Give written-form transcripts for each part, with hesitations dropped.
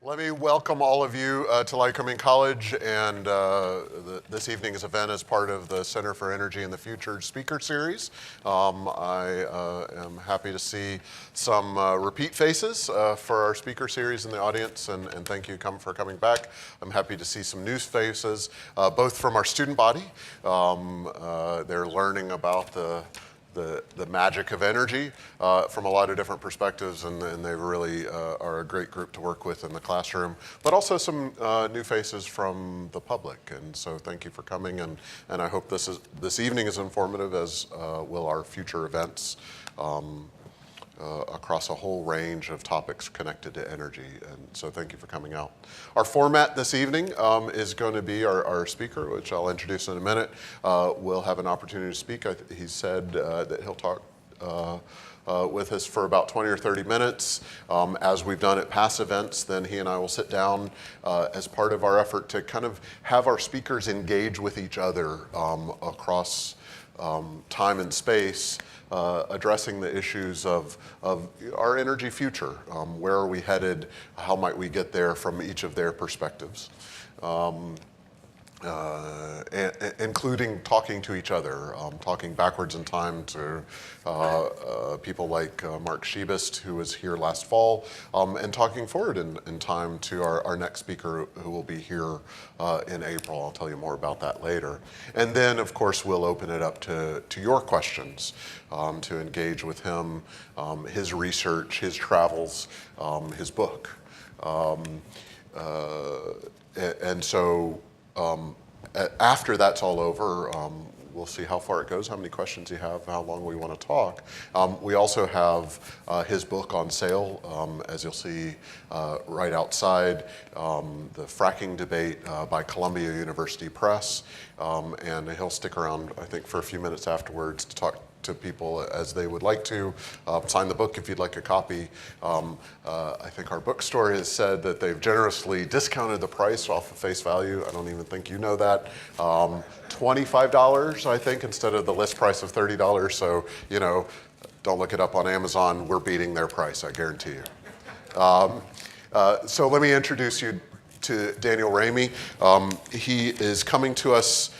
Let me welcome all of you to Lycoming College, and this evening's event is part of the Center for Energy in the Future speaker series. I am happy to see some repeat faces for our speaker series in the audience, and thank you for coming back. I'm happy to see some new faces, both from our student body. They're learning about the magic of energy from a lot of different perspectives, and they really are a great group to work with in the classroom, but also some new faces from the public. And so thank you for coming, and I hope this evening is informative, as will our future events across a whole range of topics connected to energy. And so thank you for coming out. Our format this evening is going to be our speaker, which I'll introduce in a minute, will have an opportunity to speak. He said that he'll talk with us for about 20 or 30 minutes. As we've done at past events, then he and I will sit down as part of our effort to kind of have our speakers engage with each other across time and space, addressing the issues of our energy future. Where are we headed? How might we get there from each of their perspectives? Including talking to each other, talking backwards in time to people like Mark Shebist, who was here last fall, and talking forward in time to our next speaker, who will be here in April. I'll tell you more about that later. And then, of course, we'll open it up to your questions, to engage with him, his research, his travels, his book. And so, after that's all over, we'll see how far it goes, how many questions you have, how long we want to talk. We also have his book on sale, as you'll see right outside, the Fracking Debate by Columbia University Press. And he'll stick around, I think, for a few minutes afterwards to talk to people as they would like to. Sign the book if you'd like a copy. I think our bookstore has said that they've generously discounted the price off of face value. I don't even think you know that. $25, I think, instead of the list price of $30. So, don't look it up on Amazon. We're beating their price, I guarantee you. So let me introduce you to Daniel Raimi. He is coming to us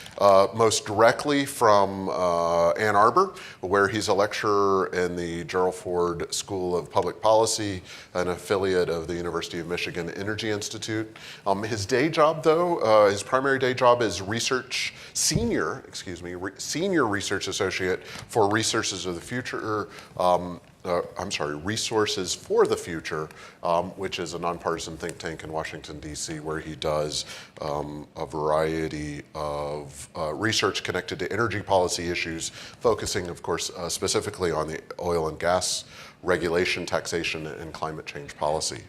most directly from Ann Arbor, where he's a lecturer in the Gerald Ford School of Public Policy, an affiliate of the University of Michigan Energy Institute. His day job, though, his primary day job is senior research associate for Resources of the Future. Resources for the Future, which is a nonpartisan think tank in Washington, D.C., where he does a variety of research connected to energy policy issues, focusing, of course, specifically on the oil and gas regulation, taxation, and climate change policy.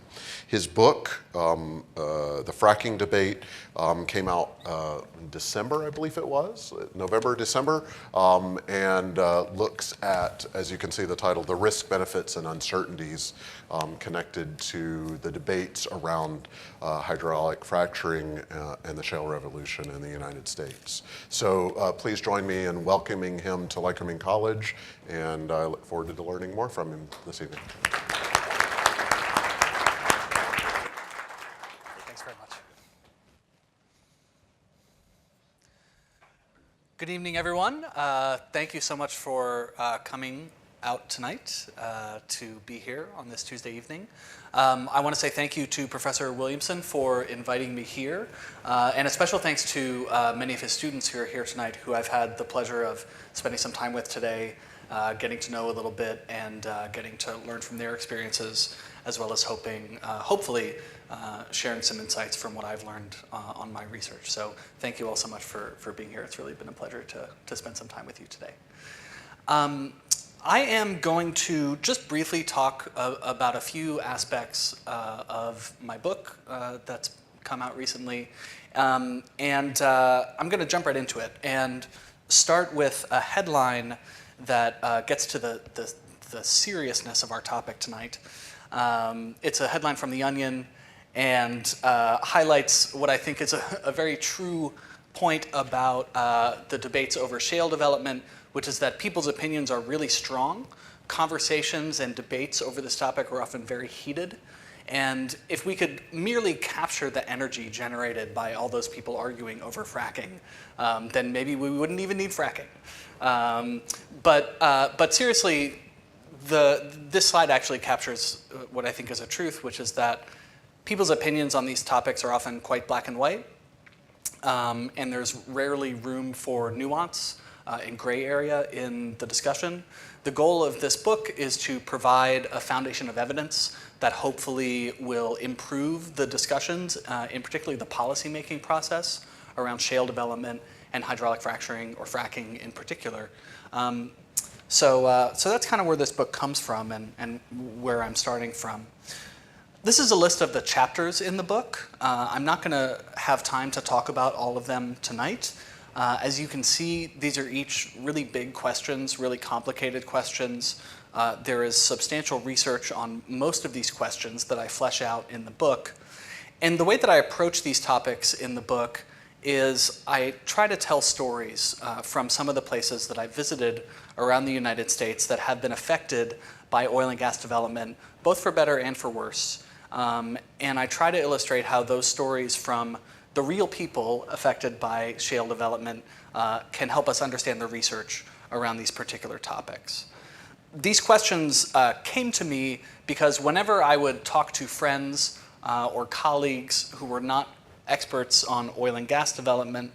His book, The Fracking Debate, came out in December, I believe it was, November, December, and looks at, as you can see the title, the risk, benefits, and uncertainties connected to the debates around hydraulic fracturing and the shale revolution in the United States. So please join me in welcoming him to Lycoming College, and I look forward to learning more from him this evening. Thanks very much. Good evening, everyone. Thank you so much for coming out tonight to be here on this Tuesday evening. I want to say thank you to Professor Williamson for inviting me here, and a special thanks to many of his students who are here tonight, who I've had the pleasure of spending some time with today, getting to know a little bit, and getting to learn from their experiences, as well as hopefully sharing some insights from what I've learned on my research. So thank you all so much for being here. It's really been a pleasure to spend some time with you today. I am going to just briefly talk about a few aspects of my book that's come out recently. I'm going to jump right into it and start with a headline that gets to the seriousness of our topic tonight. It's a headline from The Onion and highlights what I think is a very true point about the debates over shale development, which is that people's opinions are really strong. Conversations and debates over this topic are often very heated, And if we could merely capture the energy generated by all those people arguing over fracking, then maybe we wouldn't even need fracking. But seriously, this slide actually captures what I think is a truth, which is that people's opinions on these topics are often quite black and white, and there's rarely room for nuance and gray area in the discussion. The goal of this book is to provide a foundation of evidence that hopefully will improve the discussions, in particularly the policymaking process around shale development and hydraulic fracturing, or fracking in particular. So that's kind of where this book comes from and where I'm starting from. This is a list of the chapters in the book. I'm not going to have time to talk about all of them tonight. As you can see, these are each really big questions, really complicated questions. There is substantial research on most of these questions that I flesh out in the book. And the way that I approach these topics in the book is I try to tell stories from some of the places that I visited around the United States that have been affected by oil and gas development, both for better and for worse. And I try to illustrate how those stories from the real people affected by shale development can help us understand the research around these particular topics. These questions came to me because whenever I would talk to friends or colleagues who were not experts on oil and gas development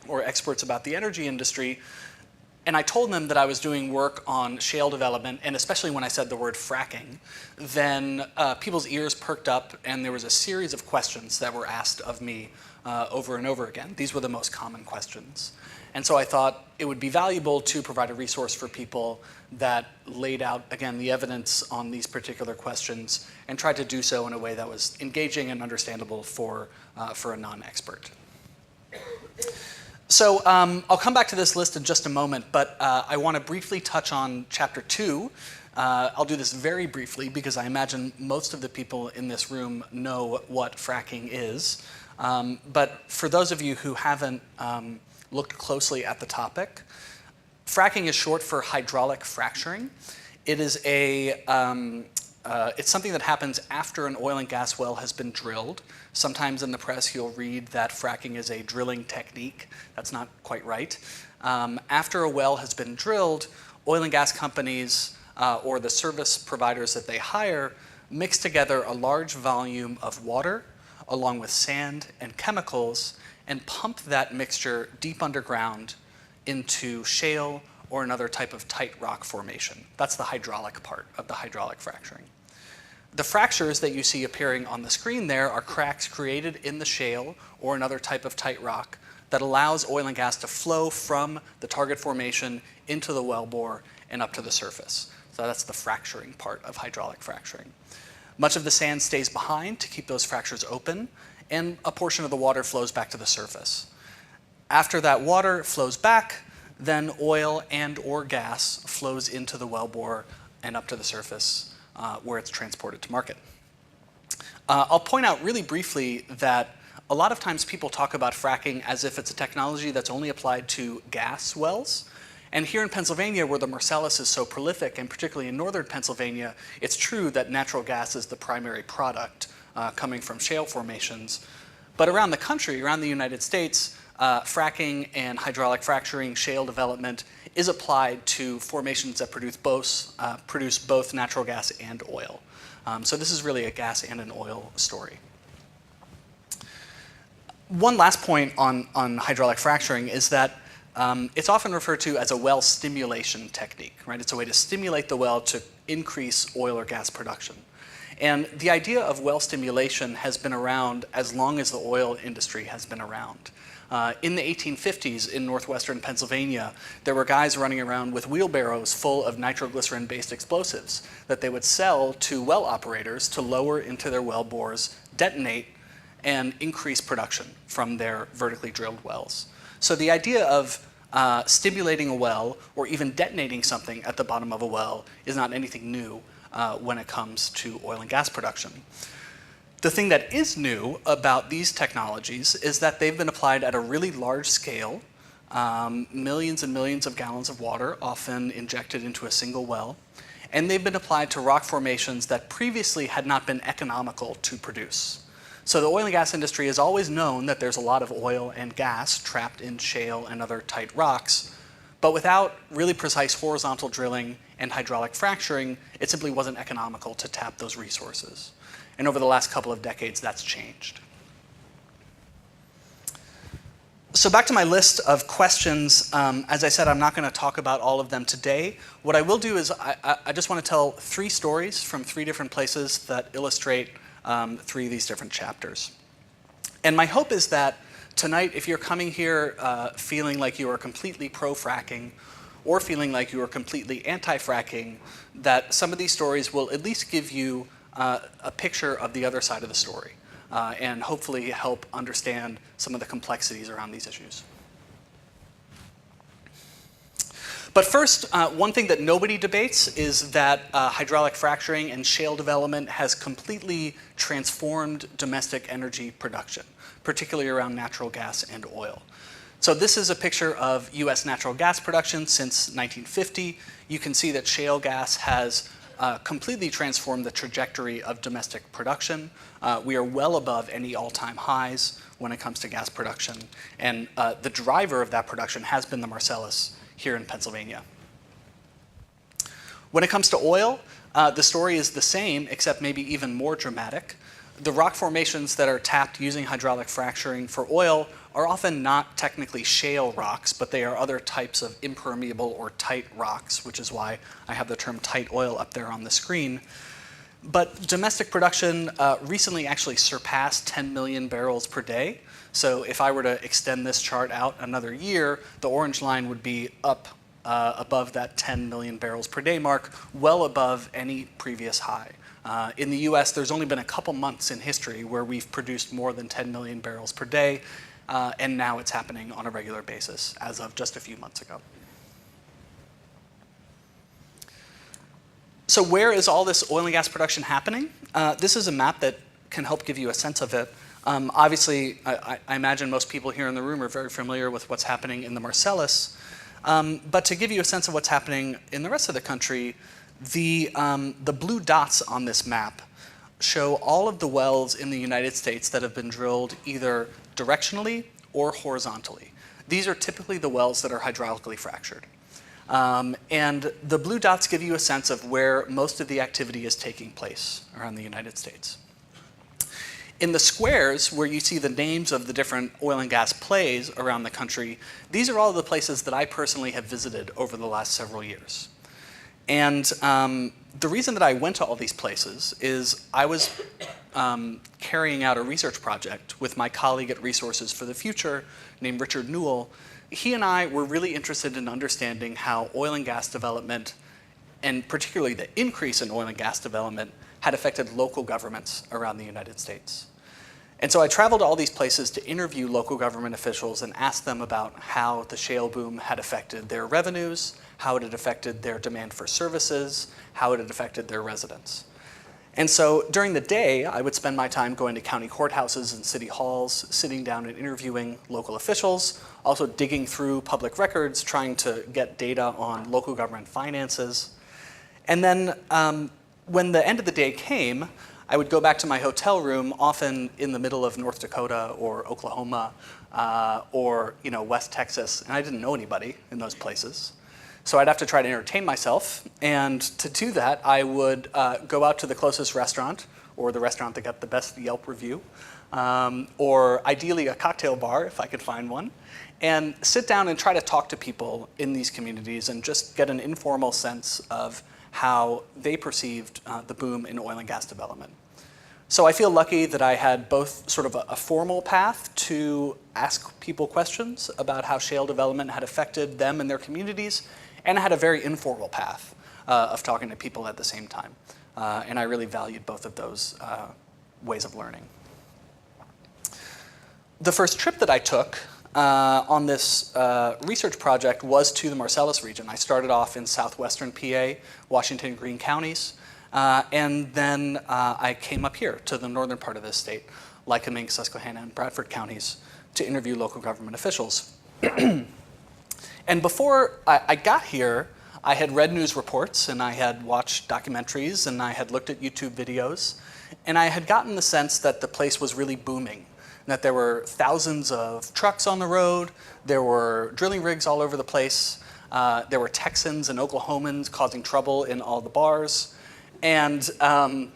or experts about the energy industry, and I told them that I was doing work on shale development, and especially when I said the word fracking, then people's ears perked up, and there was a series of questions that were asked of me over and over again. These were the most common questions. And so I thought it would be valuable to provide a resource for people that laid out, again, the evidence on these particular questions and tried to do so in a way that was engaging and understandable for a non-expert. So I'll come back to this list in just a moment, but I want to briefly touch on Chapter 2. I'll do this very briefly because I imagine most of the people in this room know what fracking is. But for those of you who haven't looked closely at the topic, fracking is short for hydraulic fracturing. It is it's something that happens after an oil and gas well has been drilled. Sometimes in the press you'll read that fracking is a drilling technique. That's not quite right. After a well has been drilled, oil and gas companies or the service providers that they hire mix together a large volume of water along with sand and chemicals and pump that mixture deep underground into shale or another type of tight rock formation. That's the hydraulic part of the hydraulic fracturing. The fractures that you see appearing on the screen there are cracks created in the shale or another type of tight rock that allows oil and gas to flow from the target formation into the wellbore and up to the surface. So that's the fracturing part of hydraulic fracturing. Much of the sand stays behind to keep those fractures open, and a portion of the water flows back to the surface. After that water flows back, then oil and or gas flows into the wellbore and up to the surface where it's transported to market. I'll point out really briefly that a lot of times people talk about fracking as if it's a technology that's only applied to gas wells. And here in Pennsylvania, where the Marcellus is so prolific, and particularly in northern Pennsylvania, it's true that natural gas is the primary product coming from shale formations. But around the country, around the United States, fracking and hydraulic fracturing, shale development, is applied to formations that produce both natural gas and oil. So this is really a gas and an oil story. One last point on hydraulic fracturing is that it's often referred to as a well stimulation technique, right? It's a way to stimulate the well to increase oil or gas production. And the idea of well stimulation has been around as long as the oil industry has been around. In the 1850s in northwestern Pennsylvania, there were guys running around with wheelbarrows full of nitroglycerin-based explosives that they would sell to well operators to lower into their well bores, detonate, and increase production from their vertically drilled wells. So the idea of stimulating a well or even detonating something at the bottom of a well is not anything new when it comes to oil and gas production. The thing that is new about these technologies is that they've been applied at a really large scale, millions and millions of gallons of water often injected into a single well. and they've been applied to rock formations that previously had not been economical to produce. So the oil and gas industry has always known that there's a lot of oil and gas trapped in shale and other tight rocks, but without really precise horizontal drilling and hydraulic fracturing, it simply wasn't economical to tap those resources. And over the last couple of decades, that's changed. So back to my list of questions. As I said, I'm not going to talk about all of them today. What I will do is I just want to tell 3 stories from 3 different places that illustrate 3 of these different chapters. And my hope is that tonight, if you're coming here feeling like you are completely pro-fracking or feeling like you are completely anti-fracking, that some of these stories will at least give you a picture of the other side of the story and hopefully help understand some of the complexities around these issues. But first, one thing that nobody debates is that hydraulic fracturing and shale development has completely transformed domestic energy production, particularly around natural gas and oil. So this is a picture of US natural gas production since 1950. You can see that shale gas has completely transformed the trajectory of domestic production. We are well above any all-time highs when it comes to gas production. And the driver of that production has been the Marcellus here in Pennsylvania. When it comes to oil, the story is the same, except maybe even more dramatic. The rock formations that are tapped using hydraulic fracturing for oil are often not technically shale rocks, but they are other types of impermeable or tight rocks, which is why I have the term tight oil up there on the screen. But domestic production recently actually surpassed 10 million barrels per day. So if I were to extend this chart out another year, the orange line would be up above that 10 million barrels per day mark, well above any previous high. In the US, there's only been a couple months in history where we've produced more than 10 million barrels per day, and now it's happening on a regular basis as of just a few months ago. So where is all this oil and gas production happening? This is a map that can help give you a sense of it. Obviously, I imagine most people here in the room are very familiar with what's happening in the Marcellus. But to give you a sense of what's happening in the rest of the country, the blue dots on this map show all of the wells in the United States that have been drilled either directionally or horizontally. These are typically the wells that are hydraulically fractured. And the blue dots give you a sense of where most of the activity is taking place around the United States. In the squares, where you see the names of the different oil and gas plays around the country, these are all the places that I personally have visited over the last several years. And the reason that I went to all these places is I was carrying out a research project with my colleague at Resources for the Future named Richard Newell. He and I were really interested in understanding how oil and gas development, and particularly the increase in oil and gas development, had affected local governments around the United States. And so I traveled to all these places to interview local government officials and ask them about how the shale boom had affected their revenues, how it had affected their demand for services, how it had affected their residents. And so during the day, I would spend my time going to county courthouses and city halls, sitting down and interviewing local officials, also digging through public records, trying to get data on local government finances. And then when the end of the day came, I would go back to my hotel room, often in the middle of North Dakota or Oklahoma or West Texas, and I didn't know anybody in those places. So I'd have to try to entertain myself, and to do that, I would go out to the closest restaurant, or the restaurant that got the best Yelp review, or ideally a cocktail bar, if I could find one, and sit down and try to talk to people in these communities and just get an informal sense of how they perceived the boom in oil and gas development. So I feel lucky that I had both sort of a formal path to ask people questions about how shale development had affected them and their communities, and I had a very informal path of talking to people at the same time. And I really valued both of those ways of learning. The first trip that I took on this research project was to the Marcellus region. I started off in southwestern PA, Washington and Greene counties, and then I came up here to the northern part of the state, Lycoming, Susquehanna, and Bradford counties, to interview local government officials. And before I got here, I had read news reports, and I had watched documentaries, and I had looked at YouTube videos, and I had gotten the sense that the place was really booming, that there were thousands of trucks on the road, there were drilling rigs all over the place, there were Texans and Oklahomans causing trouble in all the bars, and so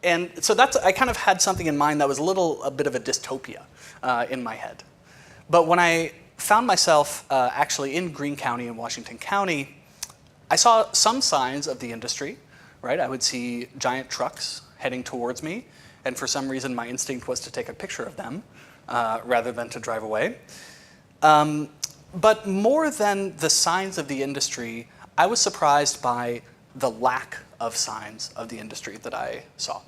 I kind of had something in mind that was a bit of a dystopia in my head. But when I found myself actually in Greene County in Washington County, I saw some signs of the industry, right? I would see giant trucks heading towards me, and for some reason my instinct was to take a picture of them rather than to drive away. But more than the signs of the industry, I was surprised by the lack of signs of the industry that I saw.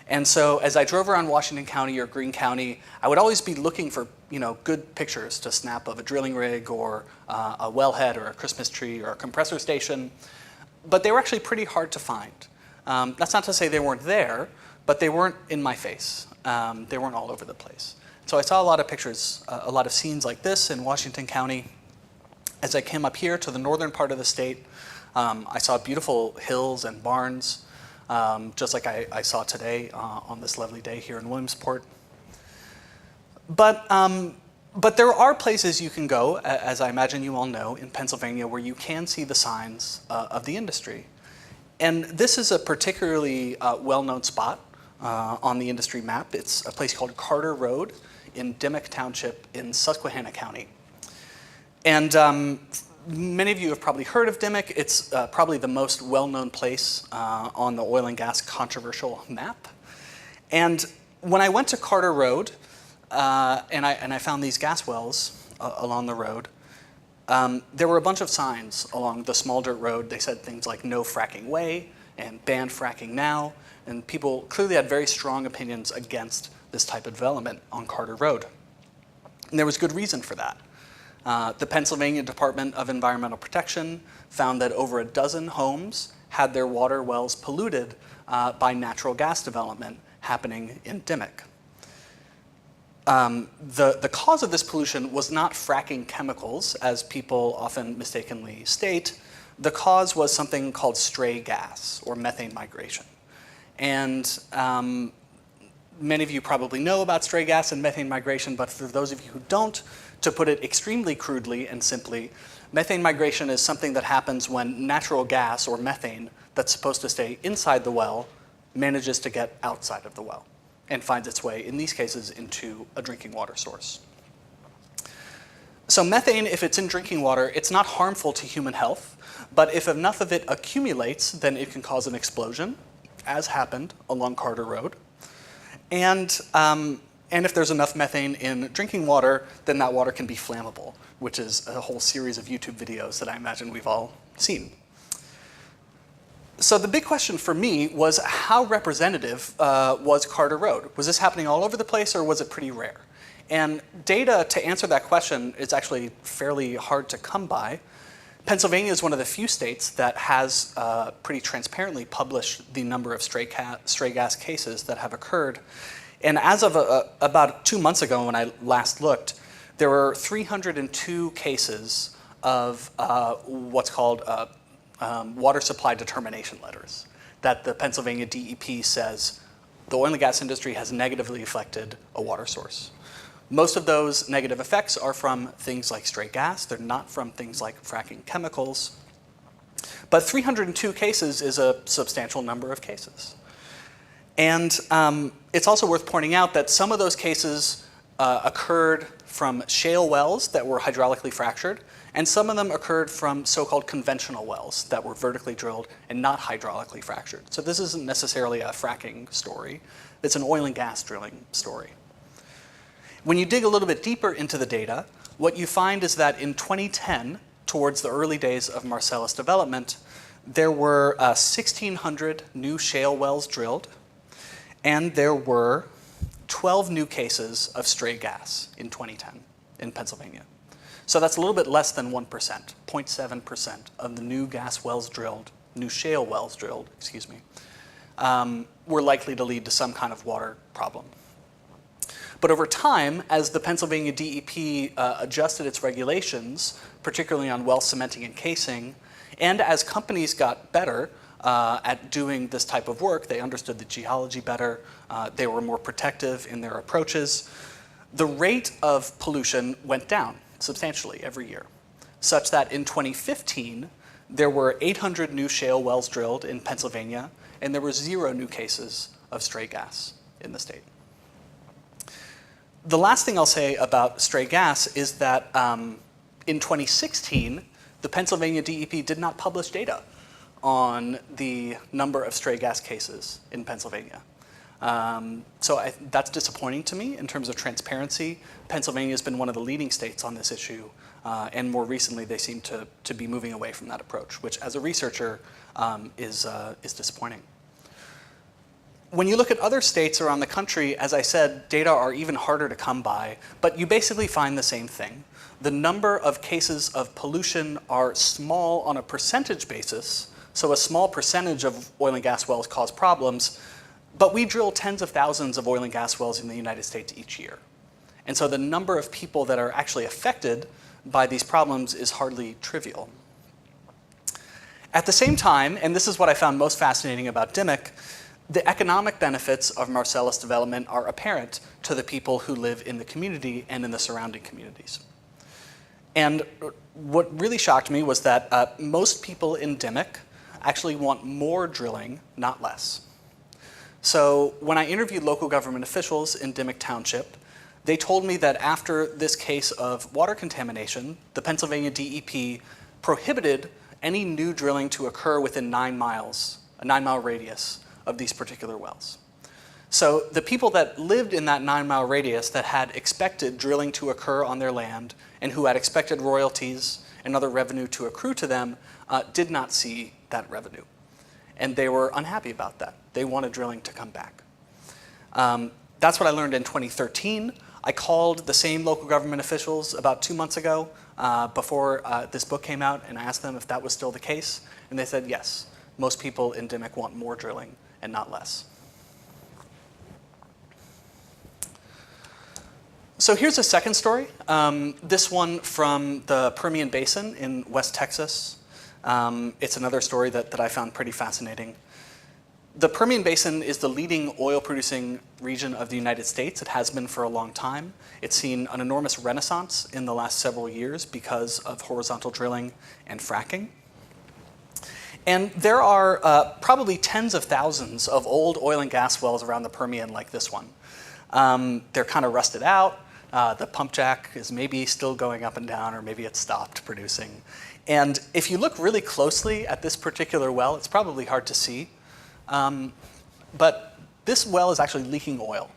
And so as I drove around Washington County or Greene County, I would always be looking for good pictures to snap of a drilling rig or a wellhead or a Christmas tree or a compressor station, but they were actually pretty hard to find. That's not to say they weren't there, but they weren't in my face. They weren't all over the place. So I saw a lot of pictures, a lot of scenes like this in Washington County. As I came up here to the northern part of the state, I saw beautiful hills and barns, just like I saw today on this lovely day here in Williamsport. But there are places you can go, as I imagine you all know, in Pennsylvania where you can see the signs of the industry. And this is a particularly well-known spot on the industry map. It's a place called Carter Road in Dimock Township in Susquehanna County. And many of you have probably heard of Dimock. It's probably the most well-known place on the oil and gas controversial map. And when I went to Carter Road, and I found these gas wells along the road, there were a bunch of signs along the small dirt road. They said things like "No fracking way" and "Ban fracking now," and people clearly had very strong opinions against this type of development on Carter Road. And there was good reason for that. The Pennsylvania Department of Environmental Protection found that over a dozen homes had their water wells polluted by natural gas development happening in Dimock. The cause of this pollution was not fracking chemicals, as people often mistakenly state. The cause was something called stray gas, or methane migration. And many of you probably know about stray gas and methane migration, but for those of you who don't, to put it extremely crudely and simply, methane migration is something that happens when natural gas, or methane, that's supposed to stay inside the well manages to get outside of the well and finds its way, in these cases, into a drinking water source. So methane, if it's in drinking water, it's not harmful to human health, but if enough of it accumulates, then it can cause an explosion, as happened along Carter Road. And if there's enough methane in drinking water, then that water can be flammable, which is a whole series of YouTube videos that I imagine we've all seen. So the big question for me was, how representative was Carter Road? Was this happening all over the place, or was it pretty rare? And data to answer that question is actually fairly hard to come by. Pennsylvania is one of the few states that has pretty transparently published the number of stray gas cases that have occurred. And as of about 2 months ago, when I last looked, there were 302 cases of what's called water supply determination letters that the Pennsylvania DEP says the oil and gas industry has negatively affected a water source. Most of those negative effects are from things like stray gas. They're not from things like fracking chemicals. But 302 cases is a substantial number of cases. And it's also worth pointing out that some of those cases occurred from shale wells that were hydraulically fractured, and some of them occurred from so-called conventional wells that were vertically drilled and not hydraulically fractured. So this isn't necessarily a fracking story. It's an oil and gas drilling story. When you dig a little bit deeper into the data, what you find is that in 2010, towards the early days of Marcellus development, there were 1,600 new shale wells drilled, and there were 12 new cases of stray gas in 2010 in Pennsylvania. So that's a little bit less than 1%, 0.7% of the new gas wells drilled, new shale wells drilled, were likely to lead to some kind of water problem. But over time, as the Pennsylvania DEP adjusted its regulations, particularly on well cementing and casing, And as companies got better at doing this type of work, they understood the geology better, they were more protective in their approaches, the rate of pollution went down substantially every year, such that in 2015, there were 800 new shale wells drilled in Pennsylvania, and there were 0 new cases of stray gas in the state. The last thing I'll say about stray gas is that in 2016, the Pennsylvania DEP did not publish data on the number of stray gas cases in Pennsylvania. So that's disappointing to me in terms of transparency. Pennsylvania has been one of the leading states on this issue, and more recently they seem to be moving away from that approach, which as a researcher is disappointing. When you look at other states around the country, as I said, data are even harder to come by, but you basically find the same thing. The number of cases of pollution are small on a percentage basis, so a small percentage of oil and gas wells cause problems, but we drill tens of thousands of oil and gas wells in the United States each year. And so the number of people that are actually affected by these problems is hardly trivial. At the same time, and this is what I found most fascinating about DMIC, the economic benefits of Marcellus development are apparent to the people who live in the community and in the surrounding communities. And what really shocked me was that most people in DMIC actually want more drilling, not less. So when I interviewed local government officials in DMIC Township, they told me that after this case of water contamination, the Pennsylvania DEP prohibited any new drilling to occur within 9 miles, a 9-mile radius of these particular wells. So the people that lived in that 9-mile radius that had expected drilling to occur on their land and who had expected royalties and other revenue to accrue to them did not see that revenue. And they were unhappy about that. They wanted drilling to come back. That's what I learned in 2013. I called the same local government officials about 2 months ago before this book came out, and I asked them if that was still the case. And they said, yes, most people in DMIC want more drilling and not less. So here's a second story. This one from the Permian Basin in West Texas. It's another story that I found pretty fascinating. The Permian Basin is the leading oil-producing region of the United States. It has been for a long time. It's seen an enormous renaissance in the last several years because of horizontal drilling and fracking. And there are probably tens of thousands of old oil and gas wells around the Permian like this one. They're kind of rusted out. The pump jack is maybe still going up and down, or maybe it's stopped producing. And if you look really closely at this particular well, it's probably hard to see. But this well is actually leaking oil,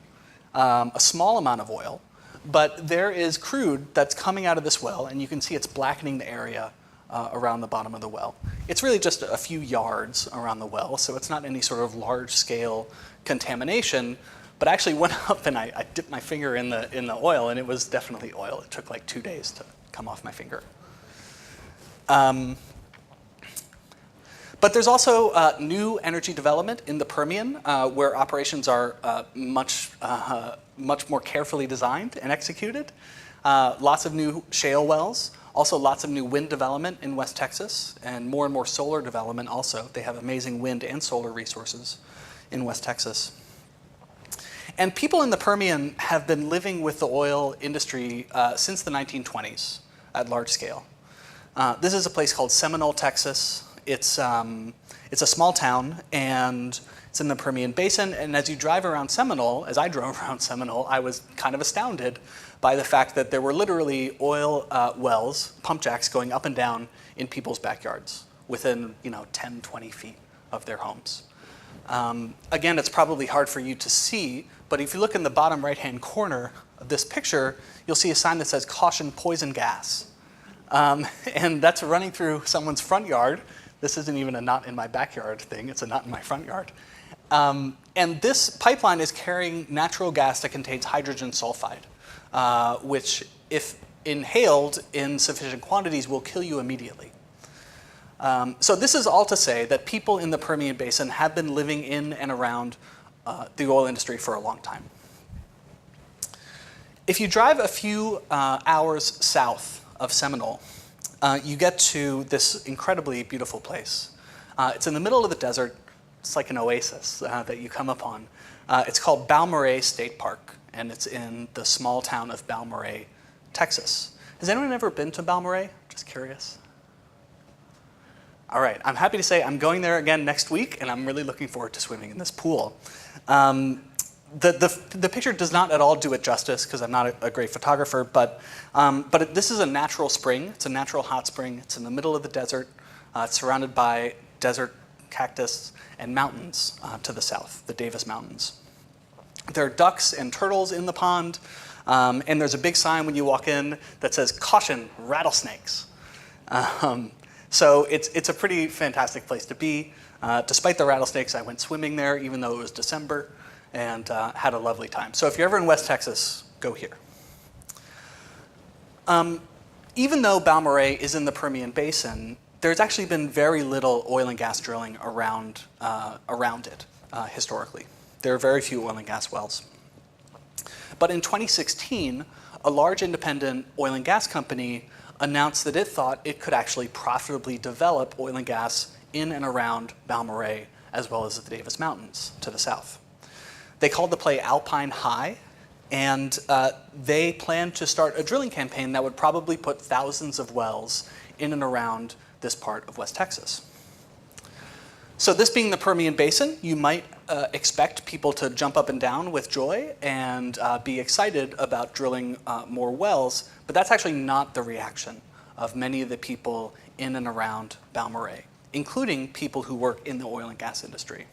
a small amount of oil. But there is crude that's coming out of this well, and you can see it's blackening the area around the bottom of the well. It's really just a few yards around the well, so it's not any sort of large-scale contamination. But I actually went up and I dipped my finger in the oil, and it was definitely oil. It took like 2 days to come off my finger. But there's also new energy development in the Permian, where operations are much more carefully designed and executed. Lots of new shale wells, also lots of new wind development in West Texas, and more solar development also. They have amazing wind and solar resources in West Texas. And people in the Permian have been living with the oil industry since the 1920s at large scale. This is a place called Seminole, Texas. It's a small town, and it's in the Permian Basin. And as you drive around Seminole, as I drove around Seminole, I was kind of astounded by the fact that there were literally oil wells, pump jacks going up and down in people's backyards within 10, 20 feet of their homes. Again, it's probably hard for you to see, but if you look in the bottom right-hand corner of this picture, you'll see a sign that says "Caution, Poison Gas." And that's running through someone's front yard. This isn't even a not in my backyard thing, it's a not in my front yard. And this pipeline is carrying natural gas that contains hydrogen sulfide, which if inhaled in sufficient quantities will kill you immediately. So this is all to say that people in the Permian Basin have been living in and around the oil industry for a long time. If you drive a few hours south of Seminole, you get to this incredibly beautiful place. It's in the middle of the desert. It's like an oasis that you come upon. It's called Balmorhea State Park, and it's in the small town of Balmorhea, Texas. Has anyone ever been to Balmorhea? Just curious. All right, I'm happy to say I'm going there again next week, and I'm really looking forward to swimming in this pool. The picture does not at all do it justice because I'm not a great photographer, but this is a natural spring. It's a natural hot spring. It's in the middle of the desert. It's surrounded by desert cactus and mountains to the south, the Davis Mountains. There are ducks and turtles in the pond, and there's a big sign when you walk in that says, "Caution, rattlesnakes." So it's a pretty fantastic place to be. Despite the rattlesnakes, I went swimming there even though it was December and had a lovely time. So if you're ever in West Texas, go here. Even though Balmorhea is in the Permian Basin, there's actually been very little oil and gas drilling around it historically. There are very few oil and gas wells. But in 2016, a large independent oil and gas company announced that it thought it could actually profitably develop oil and gas in and around Balmorhea, as well as the Davis Mountains to the south. They called the play Alpine High, and they planned to start a drilling campaign that would probably put thousands of wells in and around this part of West Texas. So this being the Permian Basin, you might expect people to jump up and down with joy and be excited about drilling more wells, but that's actually not the reaction of many of the people in and around Balmorhea, including people who work in the oil and gas industry.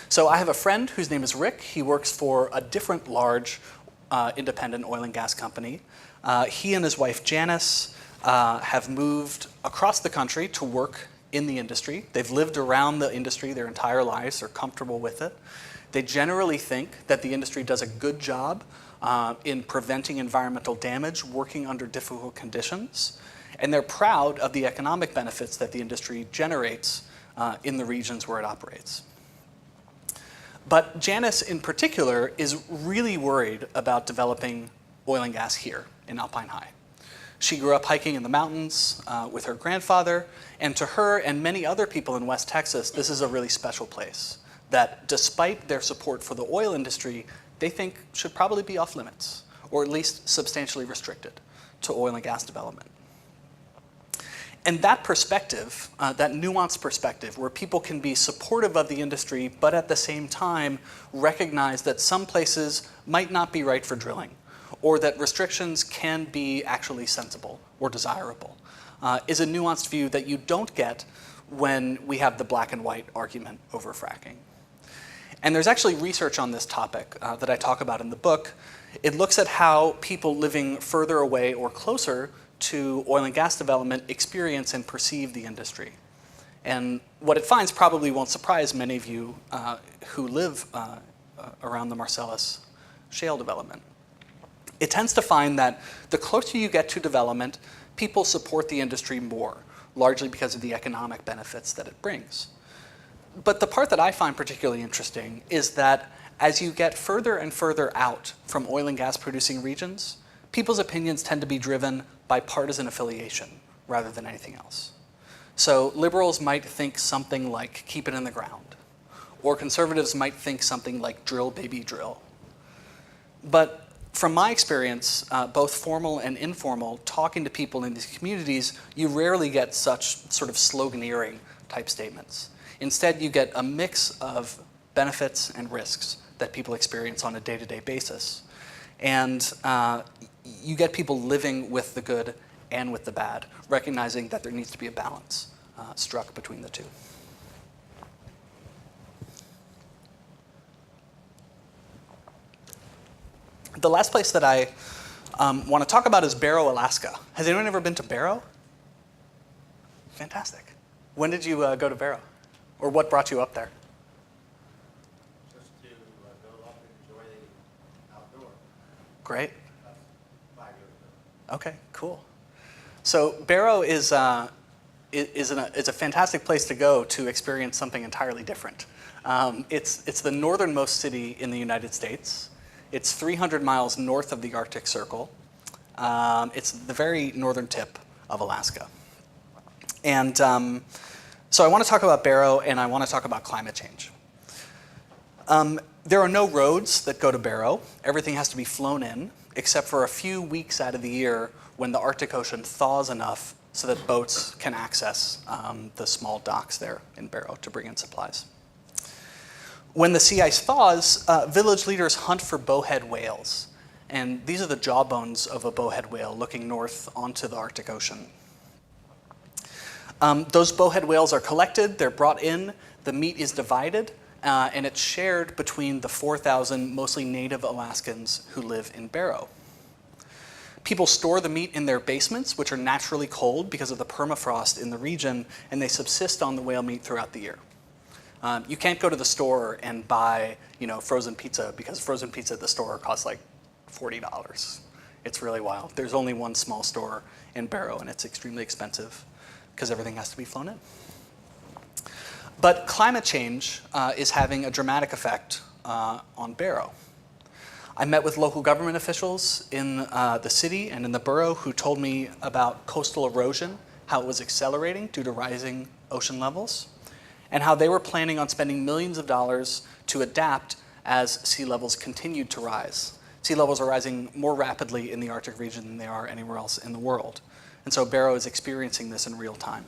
So I have a friend whose name is Rick. He works for a different large independent oil and gas company. He and his wife Janice have moved across the country to work in the industry. They've lived around the industry their entire lives. They're comfortable with it. They generally think that the industry does a good job in preventing environmental damage, working under difficult conditions, and they're proud of the economic benefits that the industry generates in the regions where it operates. But Janice in particular is really worried about developing oil and gas here in Alpine High. She grew up hiking in the mountains with her grandfather, and to her and many other people in West Texas, this is a really special place that, despite their support for the oil industry, they think should probably be off limits, or at least substantially restricted to oil and gas development. And that perspective, that nuanced perspective, where people can be supportive of the industry, but at the same time recognize that some places might not be right for drilling, or that restrictions can be actually sensible or desirable, is a nuanced view that you don't get when we have the black and white argument over fracking. And there's actually research on this topic that I talk about in the book. It looks at how people living further away or closer to oil and gas development experience and perceive the industry. And what it finds probably won't surprise many of you who live around the Marcellus shale development. It tends to find that the closer you get to development, people support the industry more, largely because of the economic benefits that it brings. But the part that I find particularly interesting is that as you get further and further out from oil and gas producing regions, people's opinions tend to be driven by partisan affiliation rather than anything else. So liberals might think something like keep it in the ground, or conservatives might think something like drill baby drill. But from my experience, both formal and informal, talking to people in these communities, you rarely get such sort of sloganeering type statements. Instead, you get a mix of benefits and risks that people experience on a day-to-day basis. And you get people living with the good and with the bad, recognizing that there needs to be a balance struck between the two. The last place that I want to talk about is Barrow, Alaska. Has anyone ever been to Barrow? Fantastic. When did you go to Barrow? Or what brought you up there? Just to go up and enjoy the outdoors. Great. That's 5 years ago. Okay, cool. So Barrow is a fantastic place to go to experience something entirely different. It's the northernmost city in the United States. It's 300 miles north of the Arctic Circle. It's the very northern tip of Alaska. And so I want to talk about Barrow, and I want to talk about climate change. There are no roads that go to Barrow. Everything has to be flown in, except for a few weeks out of the year when the Arctic Ocean thaws enough so that boats can access the small docks there in Barrow to bring in supplies. When the sea ice thaws, village leaders hunt for bowhead whales. And these are the jawbones of a bowhead whale looking north onto the Arctic Ocean. Those bowhead whales are collected, they're brought in, the meat is divided, and it's shared between the 4,000 mostly native Alaskans who live in Barrow. People store the meat in their basements, which are naturally cold because of the permafrost in the region, and they subsist on the whale meat throughout the year. You can't go to the store and buy, frozen pizza, because frozen pizza at the store costs like $40. It's really wild. There's only one small store in Barrow, and it's extremely expensive because everything has to be flown in. But climate change is having a dramatic effect on Barrow. I met with local government officials in the city and in the borough who told me about coastal erosion, how it was accelerating due to rising ocean levels, and how they were planning on spending millions of dollars to adapt as sea levels continued to rise. Sea levels are rising more rapidly in the Arctic region than they are anywhere else in the world. And so Barrow is experiencing this in real time.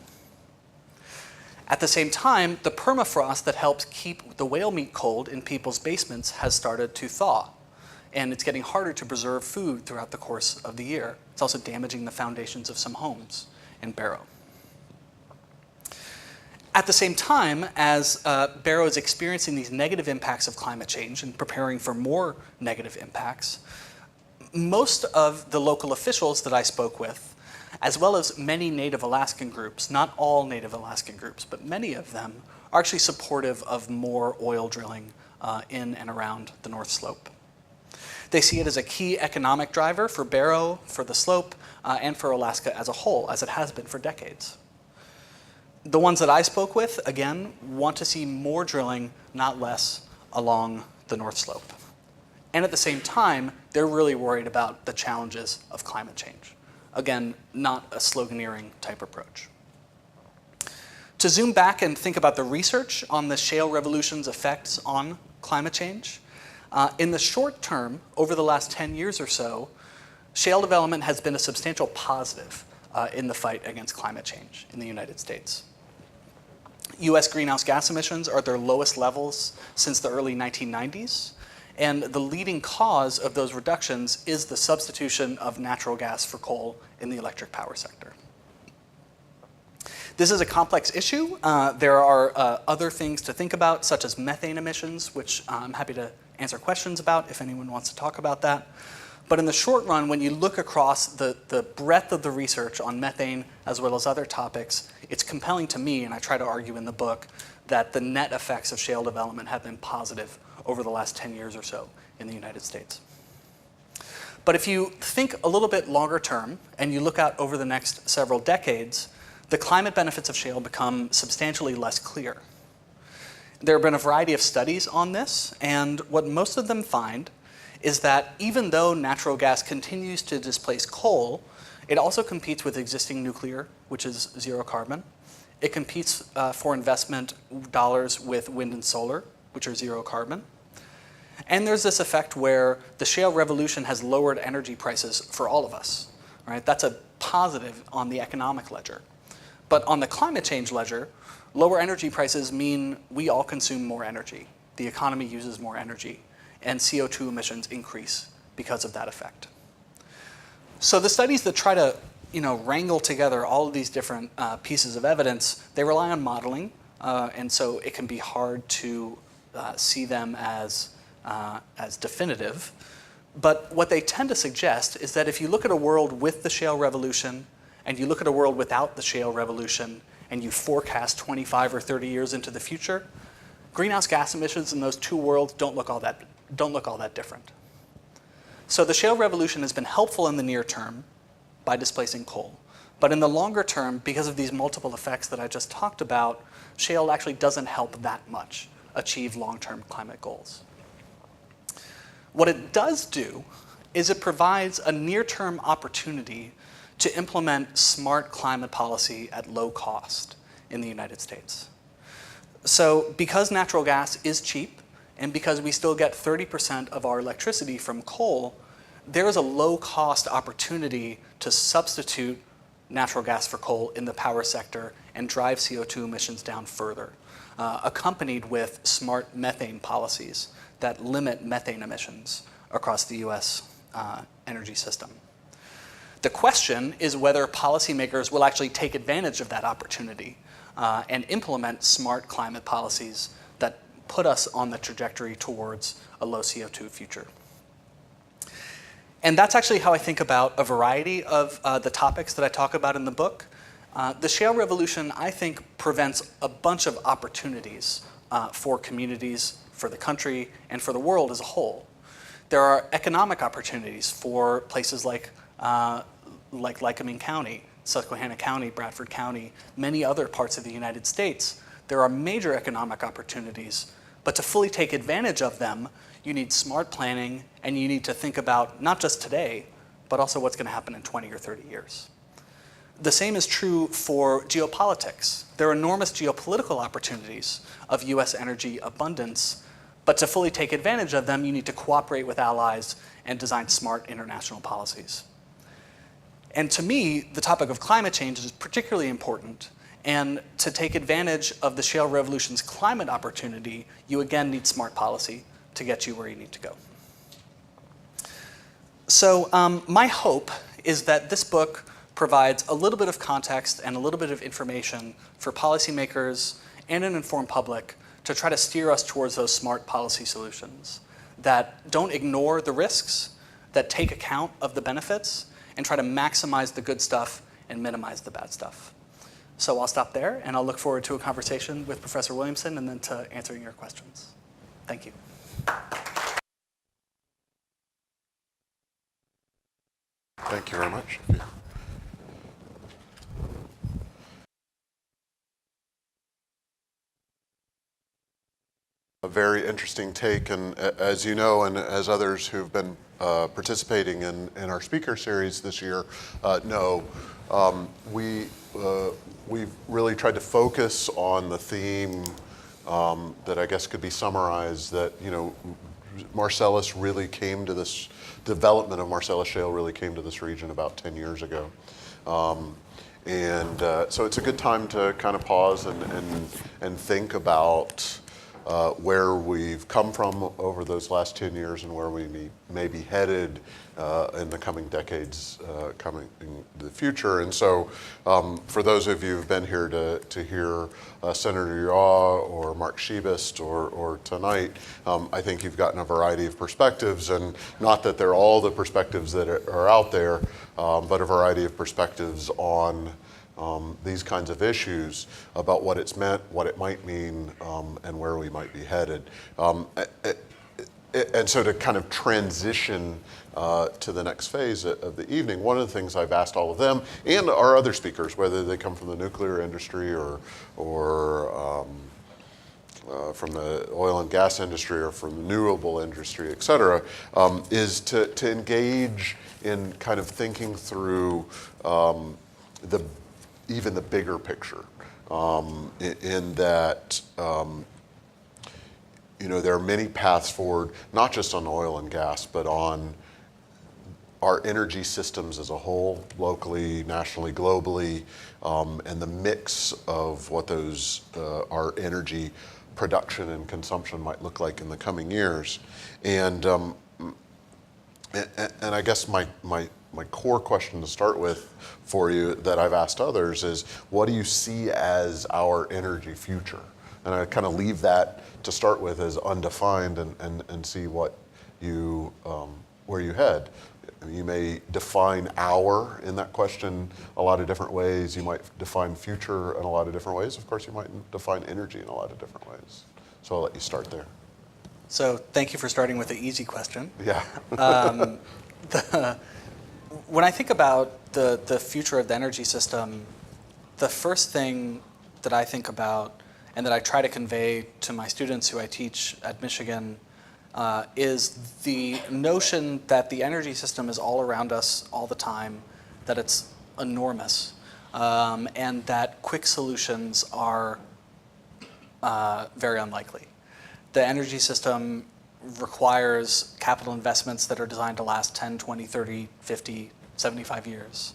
At the same time, the permafrost that helps keep the whale meat cold in people's basements has started to thaw. And it's getting harder to preserve food throughout the course of the year. It's also damaging the foundations of some homes in Barrow. At the same time, as Barrow is experiencing these negative impacts of climate change and preparing for more negative impacts, most of the local officials that I spoke with, as well as many Native Alaskan groups, not all Native Alaskan groups, but many of them, are actually supportive of more oil drilling in and around the North Slope. They see it as a key economic driver for Barrow, for the slope, and for Alaska as a whole, as it has been for decades. The ones that I spoke with, again, want to see more drilling, not less, along the North Slope. And at the same time, they're really worried about the challenges of climate change. Again, not a sloganeering type approach. To zoom back and think about the research on the shale revolution's effects on climate change, in the short term, over the last 10 years or so, shale development has been a substantial positive in the fight against climate change in the United States. US greenhouse gas emissions are at their lowest levels since the early 1990s, and the leading cause of those reductions is the substitution of natural gas for coal in the electric power sector. This is a complex issue. There are other things to think about, such as methane emissions, which I'm happy to answer questions about if anyone wants to talk about that. But in the short run, when you look across the breadth of the research on methane as well as other topics, it's compelling to me, and I try to argue in the book, that the net effects of shale development have been positive over the last 10 years or so in the United States. But if you think a little bit longer term and you look out over the next several decades, the climate benefits of shale become substantially less clear. There have been a variety of studies on this, and what most of them find is that even though natural gas continues to displace coal, it also competes with existing nuclear, which is zero carbon. It competes for investment dollars with wind and solar, which are zero carbon. And there's this effect where the shale revolution has lowered energy prices for all of us, right? That's a positive on the economic ledger. But on the climate change ledger, lower energy prices mean we all consume more energy. The economy uses more energy, and CO2 emissions increase because of that effect. So the studies that try to wrangle together all of these different pieces of evidence, they rely on modeling, and so it can be hard to see them as definitive. But what they tend to suggest is that if you look at a world with the shale revolution and you look at a world without the shale revolution and you forecast 25 or 30 years into the future, greenhouse gas emissions in those two worlds don't look all that different. So the shale revolution has been helpful in the near term by displacing coal. But in the longer term, because of these multiple effects that I just talked about, shale actually doesn't help that much achieve long-term climate goals. What it does do is it provides a near-term opportunity to implement smart climate policy at low cost in the United States. So because natural gas is cheap, and because we still get 30% of our electricity from coal, there is a low-cost opportunity to substitute natural gas for coal in the power sector and drive CO2 emissions down further, accompanied with smart methane policies that limit methane emissions across the US energy system. The question is whether policymakers will actually take advantage of that opportunity and implement smart climate policies that put us on the trajectory towards a low CO2 future. And that's actually how I think about a variety of the topics that I talk about in the book. The shale revolution, I think, presents a bunch of opportunities for communities, for the country, and for the world as a whole. There are economic opportunities for places like Lycoming County, Susquehanna County, Bradford County, many other parts of the United States. There are major economic opportunities, but to fully take advantage of them, you need smart planning, and you need to think about not just today, but also what's going to happen in 20 or 30 years. The same is true for geopolitics. There are enormous geopolitical opportunities of US energy abundance, but to fully take advantage of them, you need to cooperate with allies and design smart international policies. And to me, the topic of climate change is particularly important. And to take advantage of the shale revolution's climate opportunity, you again need smart policy to get you where you need to go. So my hope is that this book provides a little bit of context and a little bit of information for policymakers and an informed public to try to steer us towards those smart policy solutions that don't ignore the risks, that take account of the benefits, and try to maximize the good stuff and minimize the bad stuff. So I'll stop there, and I'll look forward to a conversation with Professor Williamson and then to answering your questions. Thank you. Thank you very much. A very interesting take, and as you know, and as others who've been participating in our speaker series this year know, we've really tried to focus on the theme that I guess could be summarized that, you know, Marcellus really came to this, development of Marcellus Shale really came to this region about 10 years ago. So it's a good time to kind of pause and think about where we've come from over those last 10 years and where we may be headed in the coming decades coming in the future. And so for those of you who've been here to hear Senator Yaw or Mark Shebist or tonight, I think you've gotten a variety of perspectives, and not that they're all the perspectives that are out there, but a variety of perspectives on these kinds of issues about what it's meant, what it might mean, and where we might be headed. And so to kind of transition to the next phase of the evening, one of the things I've asked all of them and our other speakers, whether they come from the nuclear industry or from the oil and gas industry or from the renewable industry, et cetera, is to engage in kind of thinking through even the bigger picture, in that you know, there are many paths forward, not just on oil and gas, but on our energy systems as a whole, locally, nationally, globally, and the mix of what those our energy production and consumption might look like in the coming years. And I guess my core question to start with for you that I've asked others is, what do you see as our energy future? And I kind of leave that to start with as undefined and see what you, where you head. You may define our in that question a lot of different ways. You might define future in a lot of different ways. Of course, you might define energy in a lot of different ways. So I'll let you start there. So thank you for starting with the easy question. Yeah. When I think about the future of the energy system, the first thing that I think about and that I try to convey to my students who I teach at Michigan is the notion that the energy system is all around us all the time, that it's enormous, and that quick solutions are very unlikely. The energy system requires capital investments that are designed to last 10, 20, 30, 50, 75 years.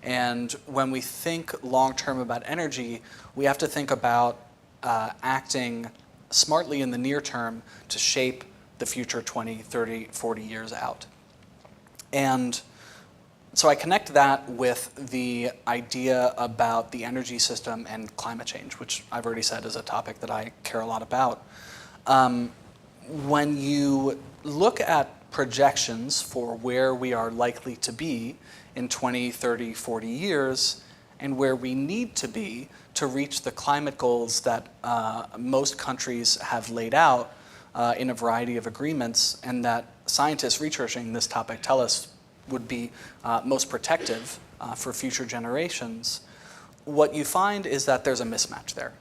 And when we think long-term about energy, we have to think about acting smartly in the near term to shape the future 20, 30, 40 years out. And so I connect that with the idea about the energy system and climate change, which I've already said is a topic that I care a lot about. When you look at projections for where we are likely to be in 20, 30, 40 years, and where we need to be to reach the climate goals that most countries have laid out in a variety of agreements, and that scientists researching this topic tell us would be most protective for future generations, what you find is that there's a mismatch there.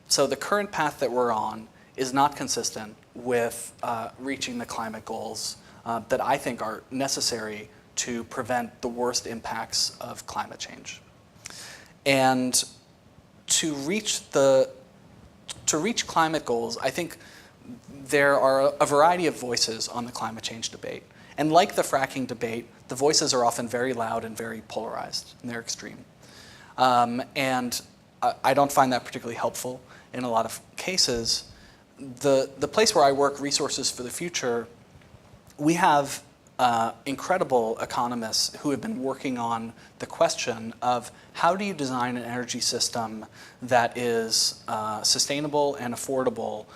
So the current path that we're on is not consistent with reaching the climate goals that I think are necessary to prevent the worst impacts of climate change. And to reach climate goals, I think there are a variety of voices on the climate change debate. And like the fracking debate, the voices are often very loud and very polarized, and they're extreme. And I don't find that particularly helpful in a lot of cases. The place where I work, Resources for the Future, we have incredible economists who have been working on the question of how do you design an energy system that is sustainable and affordable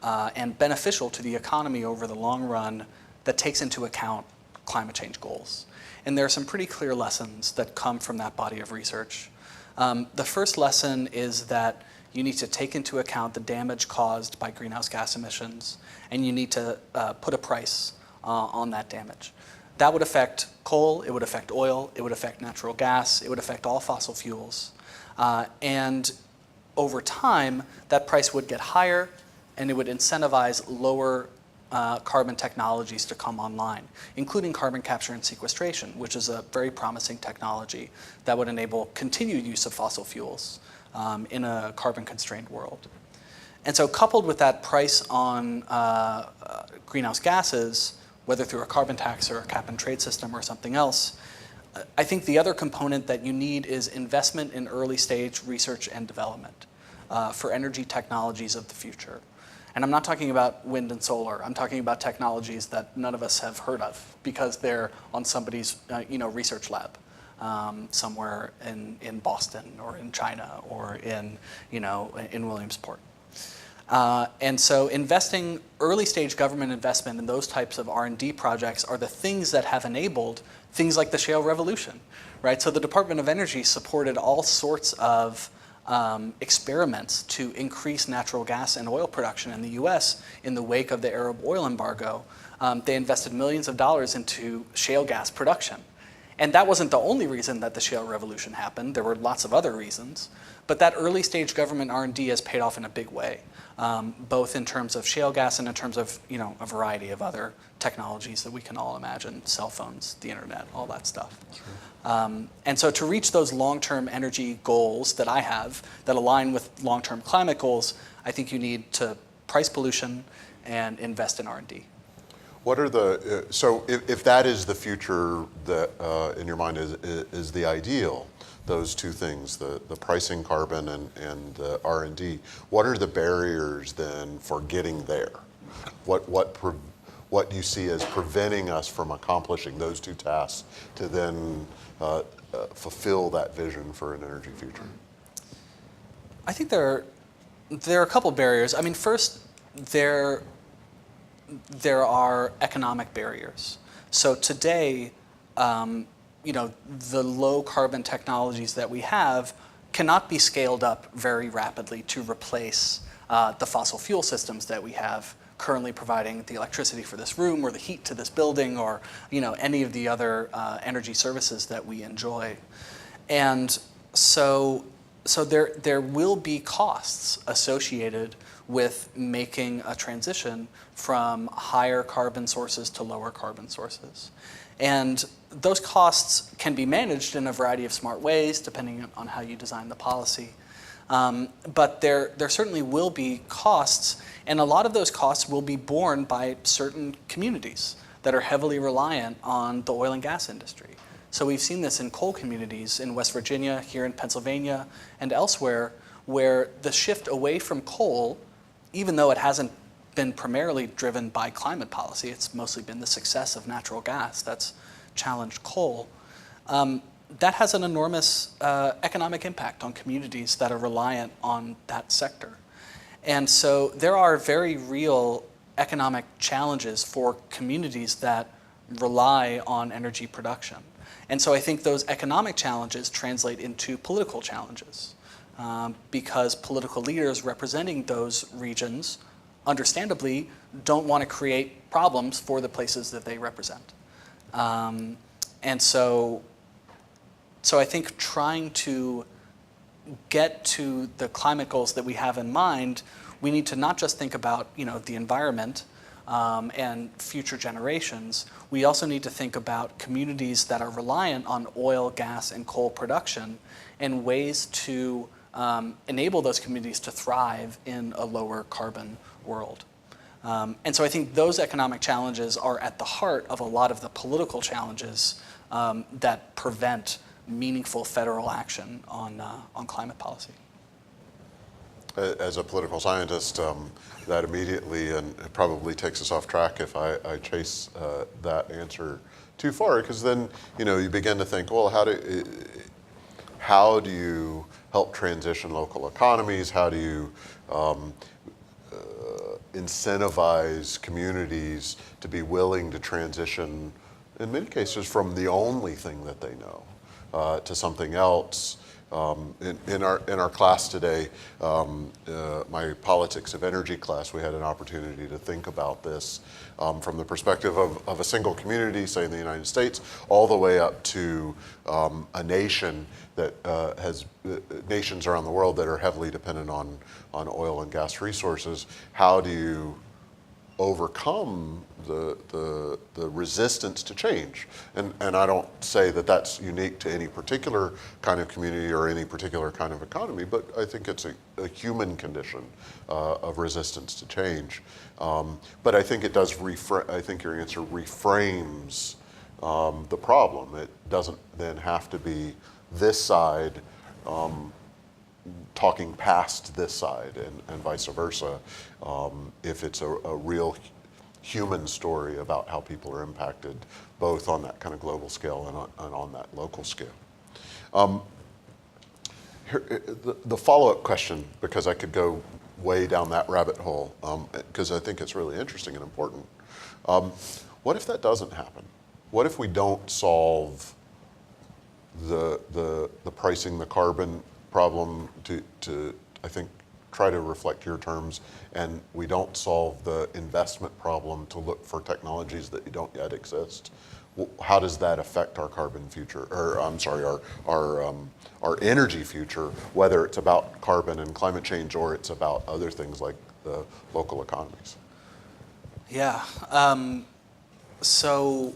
and beneficial to the economy over the long run that takes into account climate change goals. And there are some pretty clear lessons that come from that body of research. The first lesson is that you need to take into account the damage caused by greenhouse gas emissions, and you need to put a price on that damage. That would affect coal, it would affect oil, it would affect natural gas, it would affect all fossil fuels. And over time, that price would get higher, and it would incentivize lower carbon technologies to come online, including carbon capture and sequestration, which is a very promising technology that would enable continued use of fossil fuels in a carbon-constrained world. And so coupled with that price on greenhouse gases, whether through a carbon tax or a cap-and-trade system or something else, I think the other component that you need is investment in early-stage research and development for energy technologies of the future. And I'm not talking about wind and solar. I'm talking about technologies that none of us have heard of because they're on somebody's research lab somewhere in Boston or in China or in Williamsport. And so investing early-stage government investment in those types of R&D projects are the things that have enabled things like the shale revolution, right? So the Department of Energy supported all sorts of experiments to increase natural gas and oil production in the US in the wake of the Arab oil embargo. They invested millions of dollars into shale gas production. And that wasn't the only reason that the shale revolution happened. There were lots of other reasons. But that early stage government R&D has paid off in a big way, both in terms of shale gas and in terms of a variety of other technologies that we can all imagine, cell phones, the internet, all that stuff. Sure. And so to reach those long-term energy goals that I have that align with long-term climate goals, I think you need to price pollution and invest in R&D. What are the, so if that is the future that in your mind is the ideal, those two things, the pricing carbon and the R&D, what are the barriers then for getting there? What do you see as preventing us from accomplishing those two tasks to then fulfill that vision for an energy future? I think there are a couple barriers. I mean, first, there are economic barriers. So today, the low carbon technologies that we have cannot be scaled up very rapidly to replace the fossil fuel systems that we have currently providing the electricity for this room or the heat to this building or any of the other energy services that we enjoy. And so there will be costs associated with making a transition from higher carbon sources to lower carbon sources. And those costs can be managed in a variety of smart ways, depending on how you design the policy. But there certainly will be costs, and a lot of those costs will be borne by certain communities that are heavily reliant on the oil and gas industry. So we've seen this in coal communities in West Virginia, here in Pennsylvania, and elsewhere, where the shift away from coal, even though it hasn't been primarily driven by climate policy, it's mostly been the success of natural gas that's challenged coal, that has an enormous economic impact on communities that are reliant on that sector. And so there are very real economic challenges for communities that rely on energy production. And so I think those economic challenges translate into political challenges because political leaders representing those regions, understandably, don't want to create problems for the places that they represent. And so I think trying to get to the climate goals that we have in mind, we need to not just think about the environment and future generations. We also need to think about communities that are reliant on oil, gas, and coal production and ways to enable those communities to thrive in a lower carbon world. And so I think those economic challenges are at the heart of a lot of the political challenges that prevent meaningful federal action on climate policy. As a political scientist, that immediately, and it probably takes us off track if I chase that answer too far, because then you begin to think, well, how do you help transition local economies? How do you incentivize communities to be willing to transition, in many cases, from the only thing that they know to something else? In our class today, my politics of energy class, we had an opportunity to think about this from the perspective of a single community, say in the United States, all the way up to a nation that has nations around the world that are heavily dependent on oil and gas resources. How do you overcome the resistance to change? And I don't say that that's unique to any particular kind of community or any particular kind of economy, but I think it's a human condition of resistance to change. But I think it does I think your answer reframes the problem. It doesn't then have to be this side talking past this side and vice versa, if it's a real human story about how people are impacted, both on that kind of global scale and on that local scale. The follow-up question, because I could go way down that rabbit hole, because I think it's really interesting and important. What if that doesn't happen? What if we don't solve the pricing, the carbon problem to I think try to reflect your terms, and we don't solve the investment problem to look for technologies that don't yet exist? How does that affect our carbon future, or I'm sorry, our energy future, whether it's about carbon and climate change or it's about other things like the local economies? Yeah. So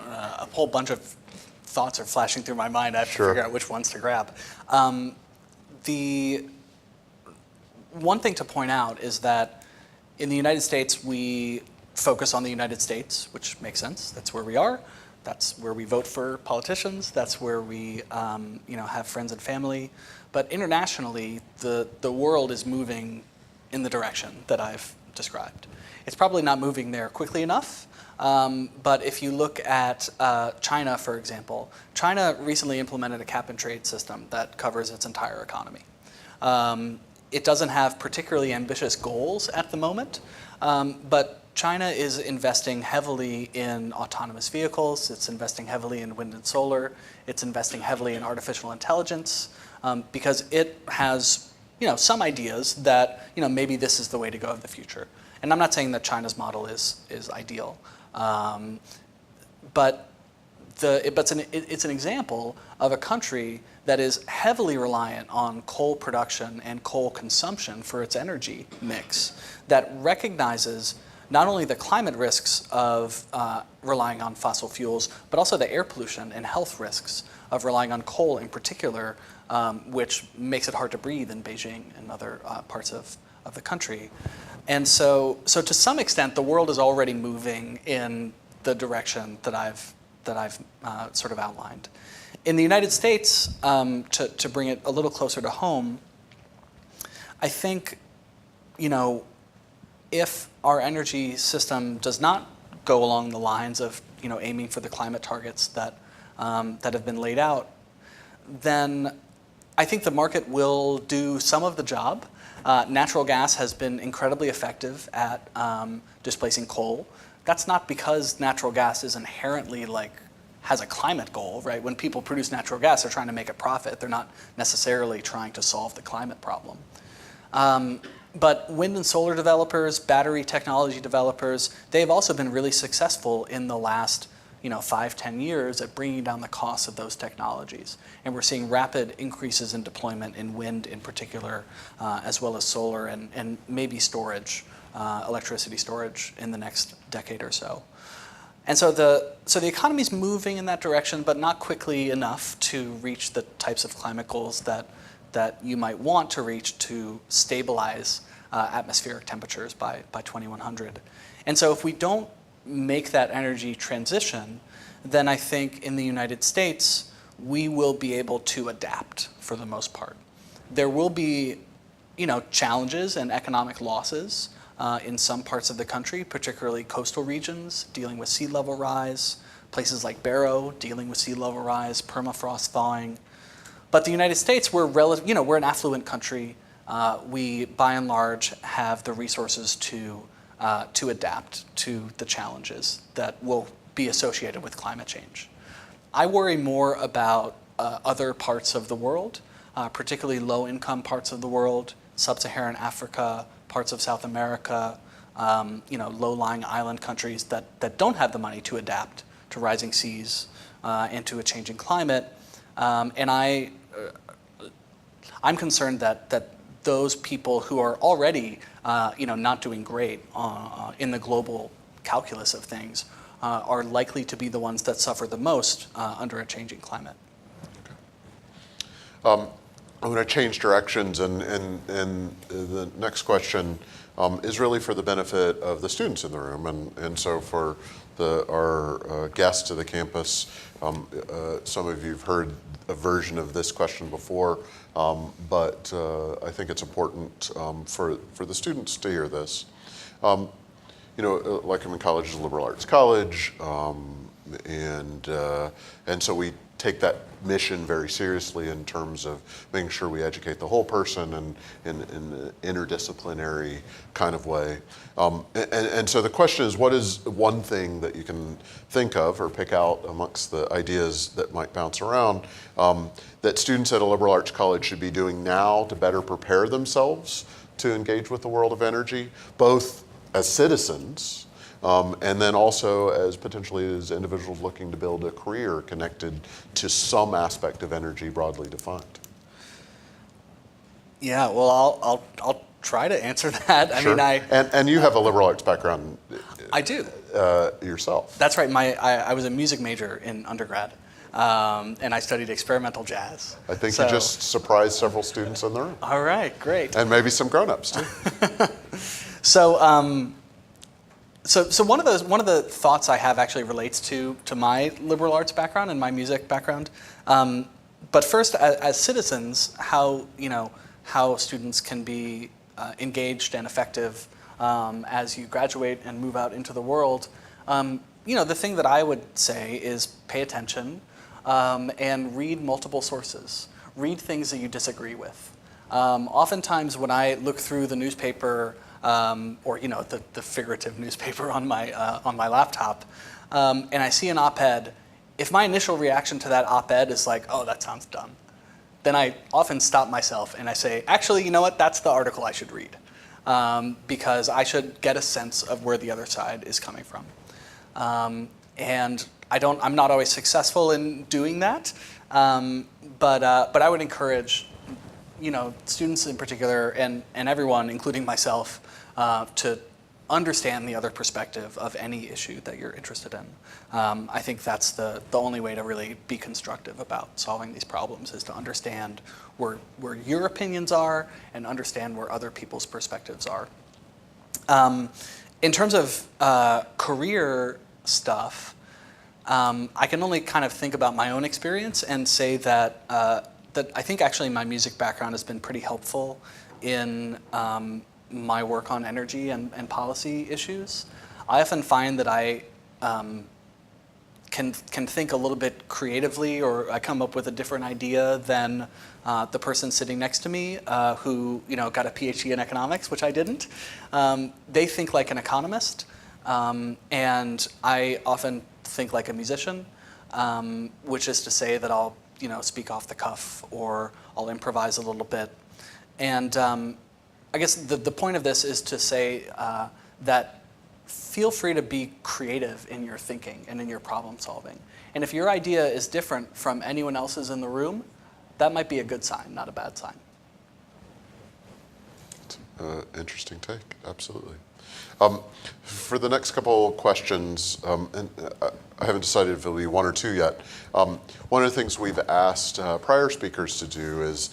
a whole bunch of thoughts are flashing through my mind. I have to figure out which ones to grab. The one thing to point out is that in the United States, we focus on the United States, which makes sense. That's where we are. That's where we vote for politicians. That's where we have friends and family. But internationally, the world is moving in the direction that I've described. It's probably not moving there quickly enough. But if you look at China, for example, China recently implemented a cap-and-trade system that covers its entire economy. It doesn't have particularly ambitious goals at the moment, but China is investing heavily in autonomous vehicles. It's investing heavily in wind and solar. It's investing heavily in artificial intelligence because it has some ideas that maybe this is the way to go in the future. And I'm not saying that China's model is ideal. But it's an example of a country that is heavily reliant on coal production and coal consumption for its energy mix, that recognizes not only the climate risks of relying on fossil fuels, but also the air pollution and health risks of relying on coal in particular, which makes it hard to breathe in Beijing and other parts of the country. And so to some extent, the world is already moving in the direction that I've sort of outlined. In the United States, to bring it a little closer to home, I think, if our energy system does not go along the lines of, aiming for the climate targets that have been laid out, then I think the market will do some of the job. Natural gas has been incredibly effective at displacing coal. That's not because natural gas is inherently has a climate goal, right? When people produce natural gas, they're trying to make a profit. They're not necessarily trying to solve the climate problem. But wind and solar developers, battery technology developers, they've also been really successful in the last 5-10 years at bringing down the costs of those technologies. And we're seeing rapid increases in deployment in wind in particular, as well as solar and maybe storage, electricity storage in the next decade or so. And so the economy's moving in that direction, but not quickly enough to reach the types of climate goals that you might want to reach to stabilize atmospheric temperatures by 2100. And so if we don't make that energy transition, then I think in the United States, we will be able to adapt for the most part. There will be, challenges and economic losses in some parts of the country, particularly coastal regions dealing with sea level rise, places like Barrow dealing with sea level rise, permafrost thawing. But the United States, we're an affluent country. We, by and large, have the resources to adapt to the challenges that will be associated with climate change. I worry more about other parts of the world, particularly low-income parts of the world, sub-Saharan Africa, parts of South America, low-lying island countries that don't have the money to adapt to rising seas and to a changing climate. And I'm concerned that those people who are already, not doing great in the global calculus of things are likely to be the ones that suffer the most under a changing climate. Okay. I'm going to change directions, and the next question is really for the benefit of the students in the room, and so for our guests to the campus. Some of you have heard a version of this question before, but I think it's important for the students to hear this. Lycoming College is a liberal arts college, and so we take that mission very seriously in terms of making sure we educate the whole person and in an interdisciplinary kind of way. And so the question is, what is one thing that you can think of or pick out amongst the ideas that might bounce around that students at a liberal arts college should be doing now to better prepare themselves to engage with the world of energy, both as citizens and then also as potentially as individuals looking to build a career connected to some aspect of energy broadly defined? Yeah, well, I'll try to answer that. Sure. I mean, and you have a liberal arts background. I do. Yourself. That's right. I was a music major in undergrad, and I studied experimental jazz. I think you just surprised several students in the room. All right, great. And maybe some grown-ups too. So one of the thoughts I have actually relates to my liberal arts background and my music background. But first, as citizens, how students can be engaged and effective as you graduate and move out into the world. The thing that I would say is pay attention and read multiple sources. Read things that you disagree with. Oftentimes, when I look through the newspaper. Or the figurative newspaper on my laptop, and I see an op-ed. If my initial reaction to that op-ed is like, "Oh, that sounds dumb," then I often stop myself and I say, "Actually, you know what? That's the article I should read, because I should get a sense of where the other side is coming from." And I'm not always successful in doing that, but I would encourage, students in particular and everyone, including myself, to understand the other perspective of any issue that you're interested in. I think that's the only way to really be constructive about solving these problems, is to understand where your opinions are and understand where other people's perspectives are. In terms of career stuff, I can only kind of think about my own experience and say that I think actually my music background has been pretty helpful in my work on energy and policy issues. I often find that I can think a little bit creatively, or I come up with a different idea than the person sitting next to me who got a PhD in economics, which I didn't. They think like an economist, and I often think like a musician, which is to say that I'll speak off the cuff, or I'll improvise a little bit. And I guess the point of this is to say that feel free to be creative in your thinking and in your problem solving. And if your idea is different from anyone else's in the room, that might be a good sign, not a bad sign. Interesting take, absolutely. For the next couple questions, and I haven't decided if it'll be one or two yet. One of the things we've asked prior speakers to do is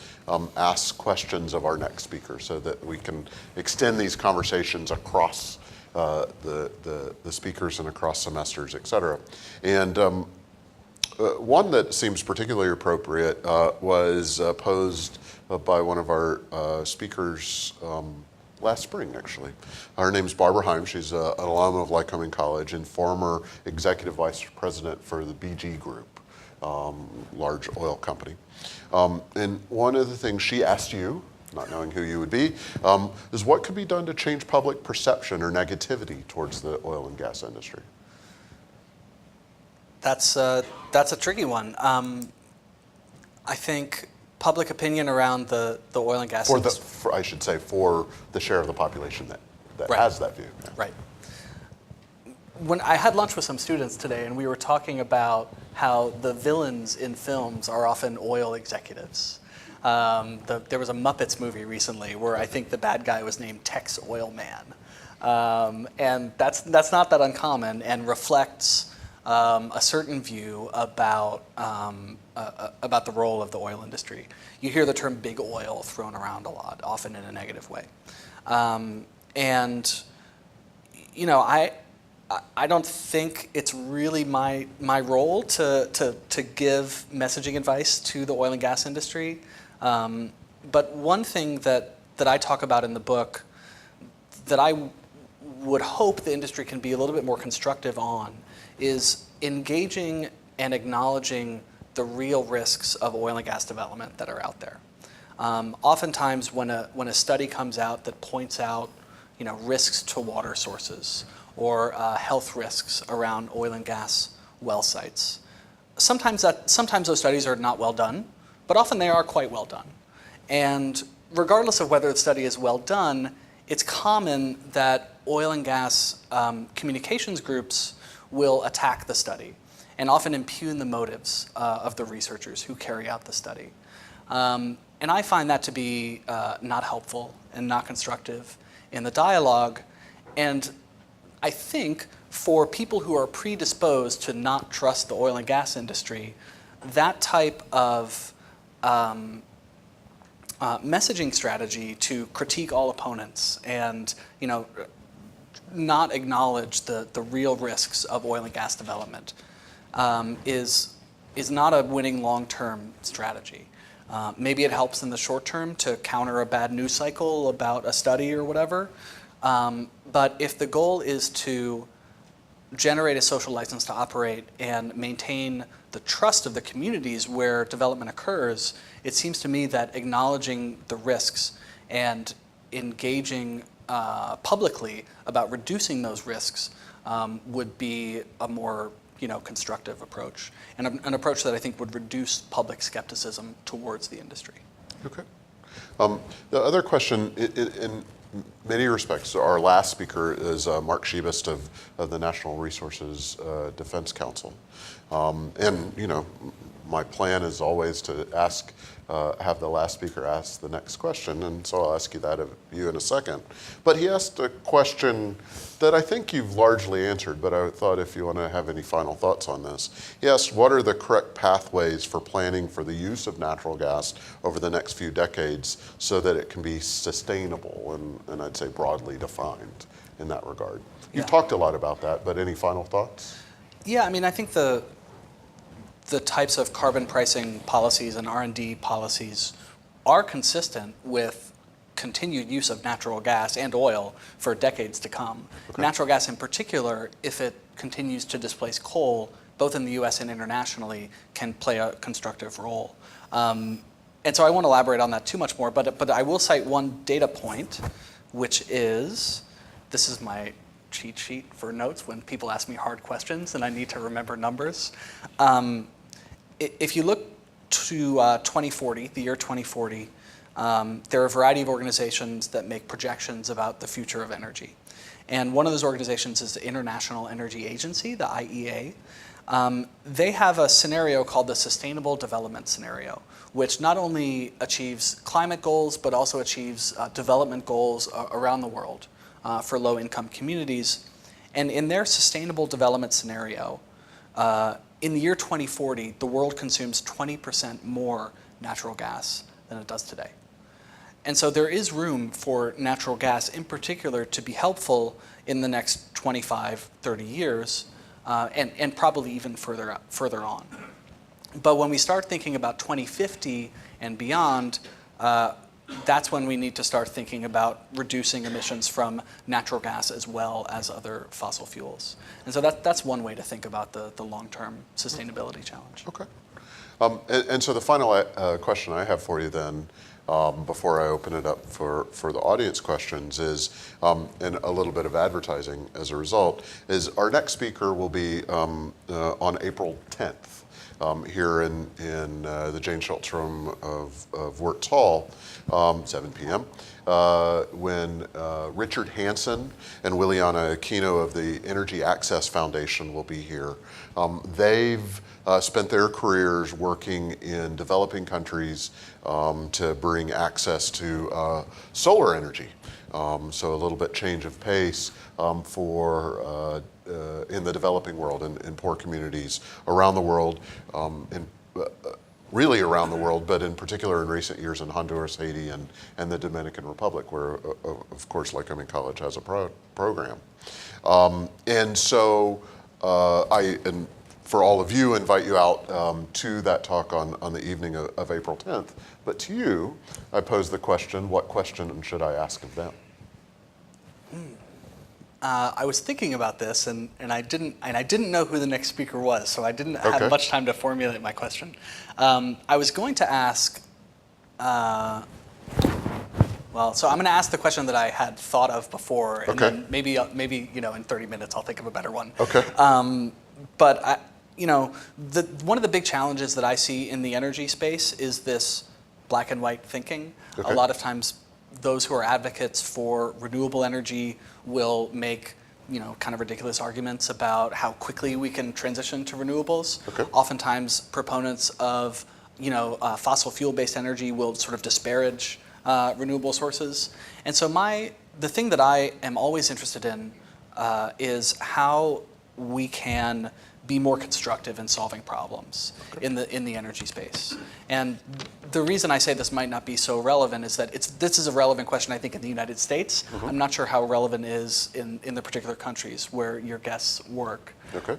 ask questions of our next speaker, so that we can extend these conversations across the speakers and across semesters, et cetera. And one that seems particularly appropriate was posed by one of our speakers last spring, actually. Her name's Barbara Heim. She's an alum of Lycoming College and former executive vice president for the BG Group, large oil company. And one of the things she asked you, not knowing who you would be, is what could be done to change public perception or negativity towards the oil and gas industry? That's a tricky one. I think public opinion around the oil and gas industry. I should say, for the share of the population that Right. has that view. Yeah. Right. When I had lunch with some students today, and we were talking about how the villains in films are often oil executives. There was a Muppets movie recently where I think the bad guy was named Tex Oil Man. And that's not that uncommon, and reflects a certain view about the role of the oil industry. You hear the term big oil thrown around a lot, often in a negative way. And I don't think it's really my role to give messaging advice to the oil and gas industry. But one thing that I talk about in the book that I would hope the industry can be a little bit more constructive on is engaging and acknowledging the real risks of oil and gas development that are out there. Oftentimes when a study comes out that points out risks to water sources, or health risks around oil and gas well sites, sometimes those studies are not well done, but often they are quite well done. And regardless of whether the study is well done, it's common that oil and gas communications groups will attack the study and often impugn the motives of the researchers who carry out the study. And I find that to be not helpful and not constructive in the dialogue. And I think for people who are predisposed to not trust the oil and gas industry, that type of messaging strategy to critique all opponents and not acknowledge the real risks of oil and gas development is not a winning long-term strategy. Maybe it helps in the short term to counter a bad news cycle about a study or whatever. But if the goal is to generate a social license to operate and maintain the trust of the communities where development occurs, it seems to me that acknowledging the risks and engaging publicly about reducing those risks would be a more constructive approach, and an approach that I think would reduce public skepticism towards the industry. Okay. The other question, and many respects, our last speaker is Mark Shebist of the National Resources Defense Council. And, you know, my plan is always to have the last speaker ask the next question, and so I'll ask you that of you in a second. But he asked a question that I think you've largely answered, but I thought if you want to have any final thoughts on this. He asked, what are the correct pathways for planning for the use of natural gas over the next few decades so that it can be sustainable and I'd say broadly defined in that regard? You've talked a lot about that, but any final thoughts? Yeah, I mean, I think the types of carbon pricing policies and R&D policies are consistent with continued use of natural gas and oil for decades to come. Okay. Natural gas in particular, if it continues to displace coal, both in the US and internationally, can play a constructive role. And so I won't elaborate on that too much more, but I will cite one data point, which is, this is my cheat sheet for notes when people ask me hard questions and I need to remember numbers. If you look to 2040, the year 2040, there are a variety of organizations that make projections about the future of energy. And one of those organizations is the International Energy Agency, the IEA. They have a scenario called the Sustainable Development Scenario, which not only achieves climate goals, but also achieves development goals around the world for low-income communities. And in their Sustainable Development Scenario, in the year 2040, the world consumes 20% more natural gas than it does today. And so there is room for natural gas in particular to be helpful in the next 25, 30 years, and probably even further on. But when we start thinking about 2050 and beyond, that's when we need to start thinking about reducing emissions from natural gas as well as other fossil fuels. And so that's one way to think about the long-term sustainability challenge. Okay. And so the final question I have for you then, before I open it up for the audience questions is, and a little bit of advertising as a result, is our next speaker will be on April 10th. Here in the Jane Schultz room of Wertz Hall, 7 p.m., when Richard Hansen and Liliana Aquino of the Energy Access Foundation will be here. They've spent their careers working in developing countries to bring access to solar energy. So a little bit change of pace for in the developing world, in poor communities around the world, really around the world, but in particular in recent years in Honduras, Haiti, and the Dominican Republic, where, of course, Lycoming College has a program. And so and for all of you, invite you out to that talk on the evening of April 10th. But to you, I pose the question, what question should I ask of them? I was thinking about this, and I didn't know who the next speaker was, so I didn't have much time to formulate my question. I was going to ask, so I'm going to ask the question that I had thought of before, and then maybe in 30 minutes I'll think of a better one. Okay. But one of the big challenges that I see in the energy space is this black and white thinking. Okay. A lot of times, those who are advocates for renewable energy will make, kind of ridiculous arguments about how quickly we can transition to renewables. Okay. Oftentimes, proponents of, fossil fuel-based energy will sort of disparage renewable sources. And so the thing that I am always interested in is how we can be more constructive in solving problems in the energy space. And the reason I say this might not be so relevant is that this is a relevant question, I think, in the United States. Mm-hmm. I'm not sure how relevant it is in the particular countries where your guests work. Okay.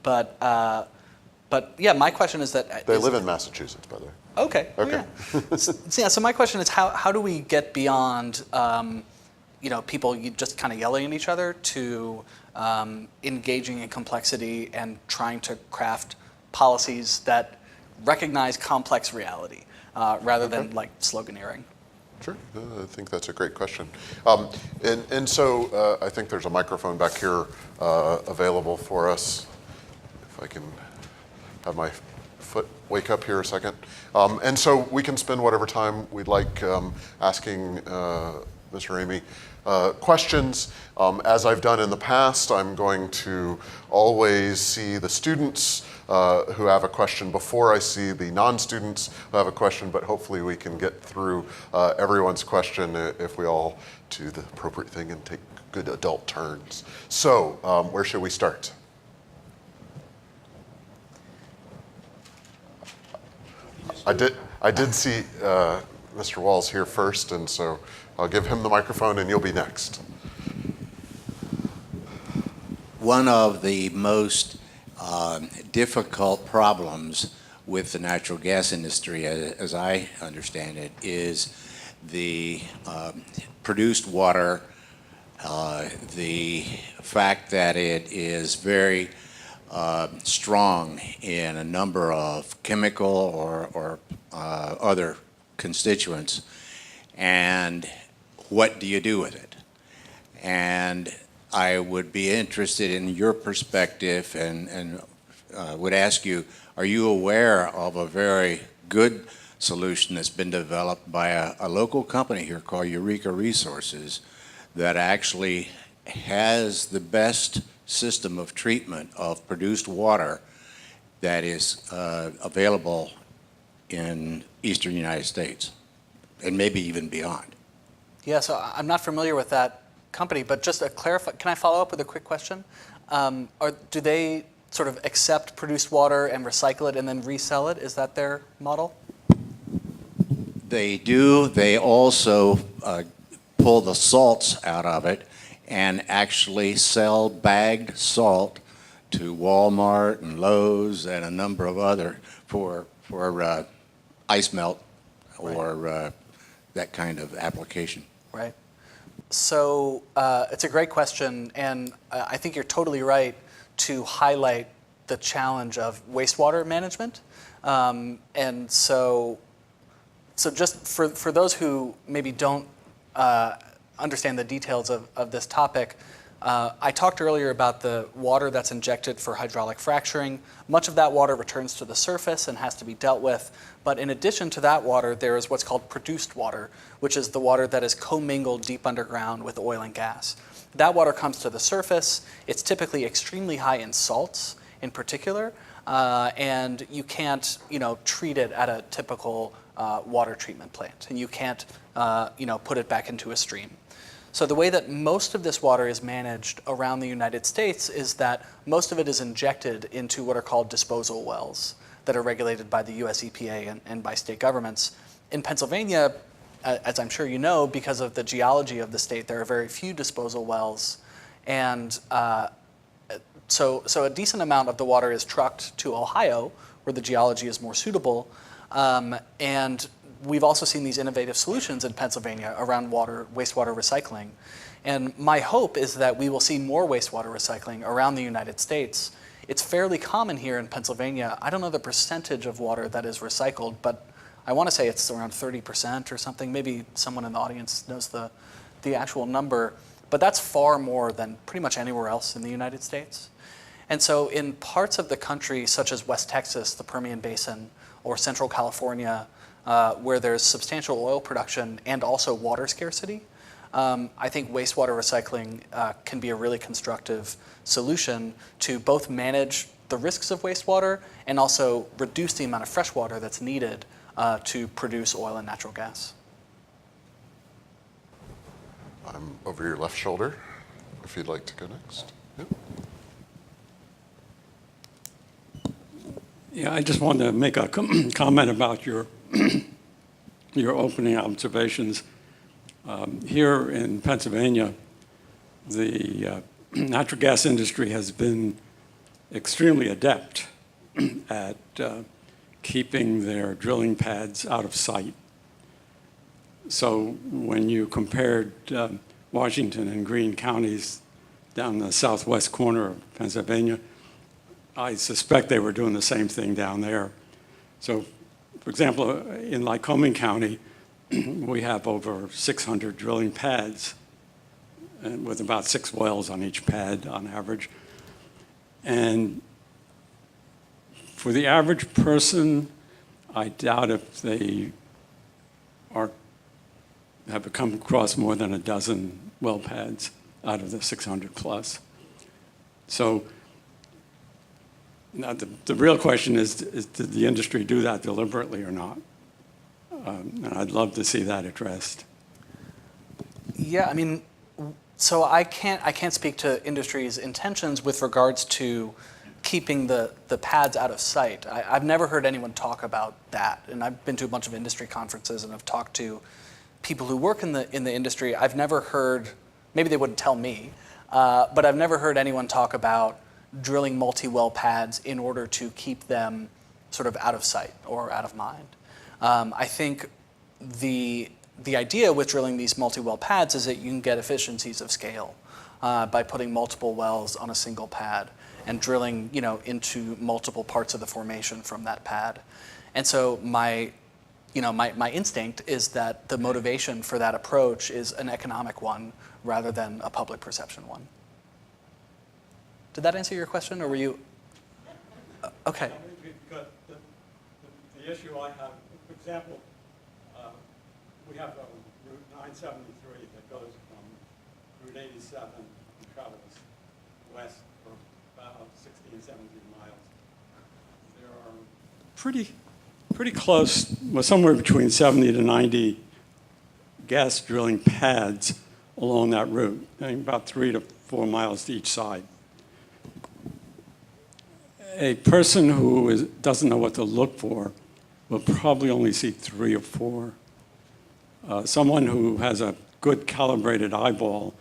But yeah, my question is that... They live in Massachusetts, by the way. Okay. Okay. Yeah. So my question is how do we get beyond people just kind of yelling at each other to engaging in complexity and trying to craft policies that recognize complex reality rather than like sloganeering? Sure, I think that's a great question. And so I think there's a microphone back here available for us. If I can have my foot wake up here a second. And so we can spend whatever time we'd like asking Mr. Raimi. Questions, as I've done in the past, I'm going to always see the students who have a question before I see the non-students who have a question, but hopefully we can get through everyone's question if we all do the appropriate thing and take good adult turns. So, where should we start? I did see Mr. Walls here first, and so I'll give him the microphone and you'll be next. One of the most difficult problems with the natural gas industry, as I understand it, is the produced water, the fact that it is very strong in a number of chemical or other constituents, and what do you do with it? And I would be interested in your perspective and would ask you, are you aware of a very good solution that's been developed by a local company here called Eureka Resources that actually has the best system of treatment of produced water that is available in eastern United States and maybe even beyond? Yeah, so I'm not familiar with that company, but just to clarify, can I follow up with a quick question? Do they sort of accept produced water and recycle it and then resell it? Is that their model? They do. They also pull the salts out of it and actually sell bagged salt to Walmart and Lowe's and a number of other for ice melt or that kind of application. Right. So it's a great question, and I think you're totally right to highlight the challenge of wastewater management. And so just for those who maybe don't understand the details of this topic, I talked earlier about the water that's injected for hydraulic fracturing. Much of that water returns to the surface and has to be dealt with. But in addition to that water, there is what's called produced water, which is the water that is commingled deep underground with oil and gas. That water comes to the surface. It's typically extremely high in salts in particular, and you can't, treat it at a typical water treatment plant, and you can't, put it back into a stream. So the way that most of this water is managed around the United States is that most of it is injected into what are called disposal wells that are regulated by the US EPA and by state governments. In Pennsylvania, as I'm sure you know, because of the geology of the state, there are very few disposal wells. And so a decent amount of the water is trucked to Ohio, where the geology is more suitable. And we've also seen these innovative solutions in Pennsylvania around wastewater recycling. And my hope is that we will see more wastewater recycling around the United States. It's fairly common here in Pennsylvania. I don't know the percentage of water that is recycled, but I want to say it's around 30% or something. Maybe someone in the audience knows the actual number, but that's far more than pretty much anywhere else in the United States. And so in parts of the country, such as West Texas, the Permian Basin, or Central California, where there's substantial oil production and also water scarcity, I think wastewater recycling can be a really constructive solution to both manage the risks of wastewater and also reduce the amount of fresh water that's needed to produce oil and natural gas. I'm over your left shoulder, if you'd like to go next. Yep. Yeah, I just wanted to make a comment about your opening observations. Here in Pennsylvania, the natural gas industry has been extremely adept at keeping their drilling pads out of sight. So when you compared Washington and Greene counties down the southwest corner of Pennsylvania, I suspect they were doing the same thing down there. So, for example, in Lycoming County, we have over 600 drilling pads and with about 6 wells on each pad on average. And for the average person, I doubt if they are have come across more than a dozen well pads out of the 600 plus. So now the real question is did the industry do that deliberately or not? And I'd love to see that addressed. Yeah, I mean, so I can't speak to industry's intentions with regards to keeping the pads out of sight. I've never heard anyone talk about that, and I've been to a bunch of industry conferences and I've talked to people who work in the industry. I've never heard, maybe they wouldn't tell me, but I've never heard anyone talk about drilling multi-well pads in order to keep them sort of out of sight or out of mind. I think the idea with drilling these multi-well pads is that you can get efficiencies of scale by putting multiple wells on a single pad and drilling, into multiple parts of the formation from that pad. And so my instinct is that the motivation for that approach is an economic one rather than a public perception one. Did that answer your question, or were you? Okay. Because the issue I have, for example, we have Route 973 that goes from Route 87 and travels west for about 16, 17 miles. There are pretty close, well, somewhere between 70 to 90 gas drilling pads along that route, about 3 to 4 miles to each side. A person who doesn't know what to look for will probably only see 3 or 4. Someone who has a good calibrated eyeball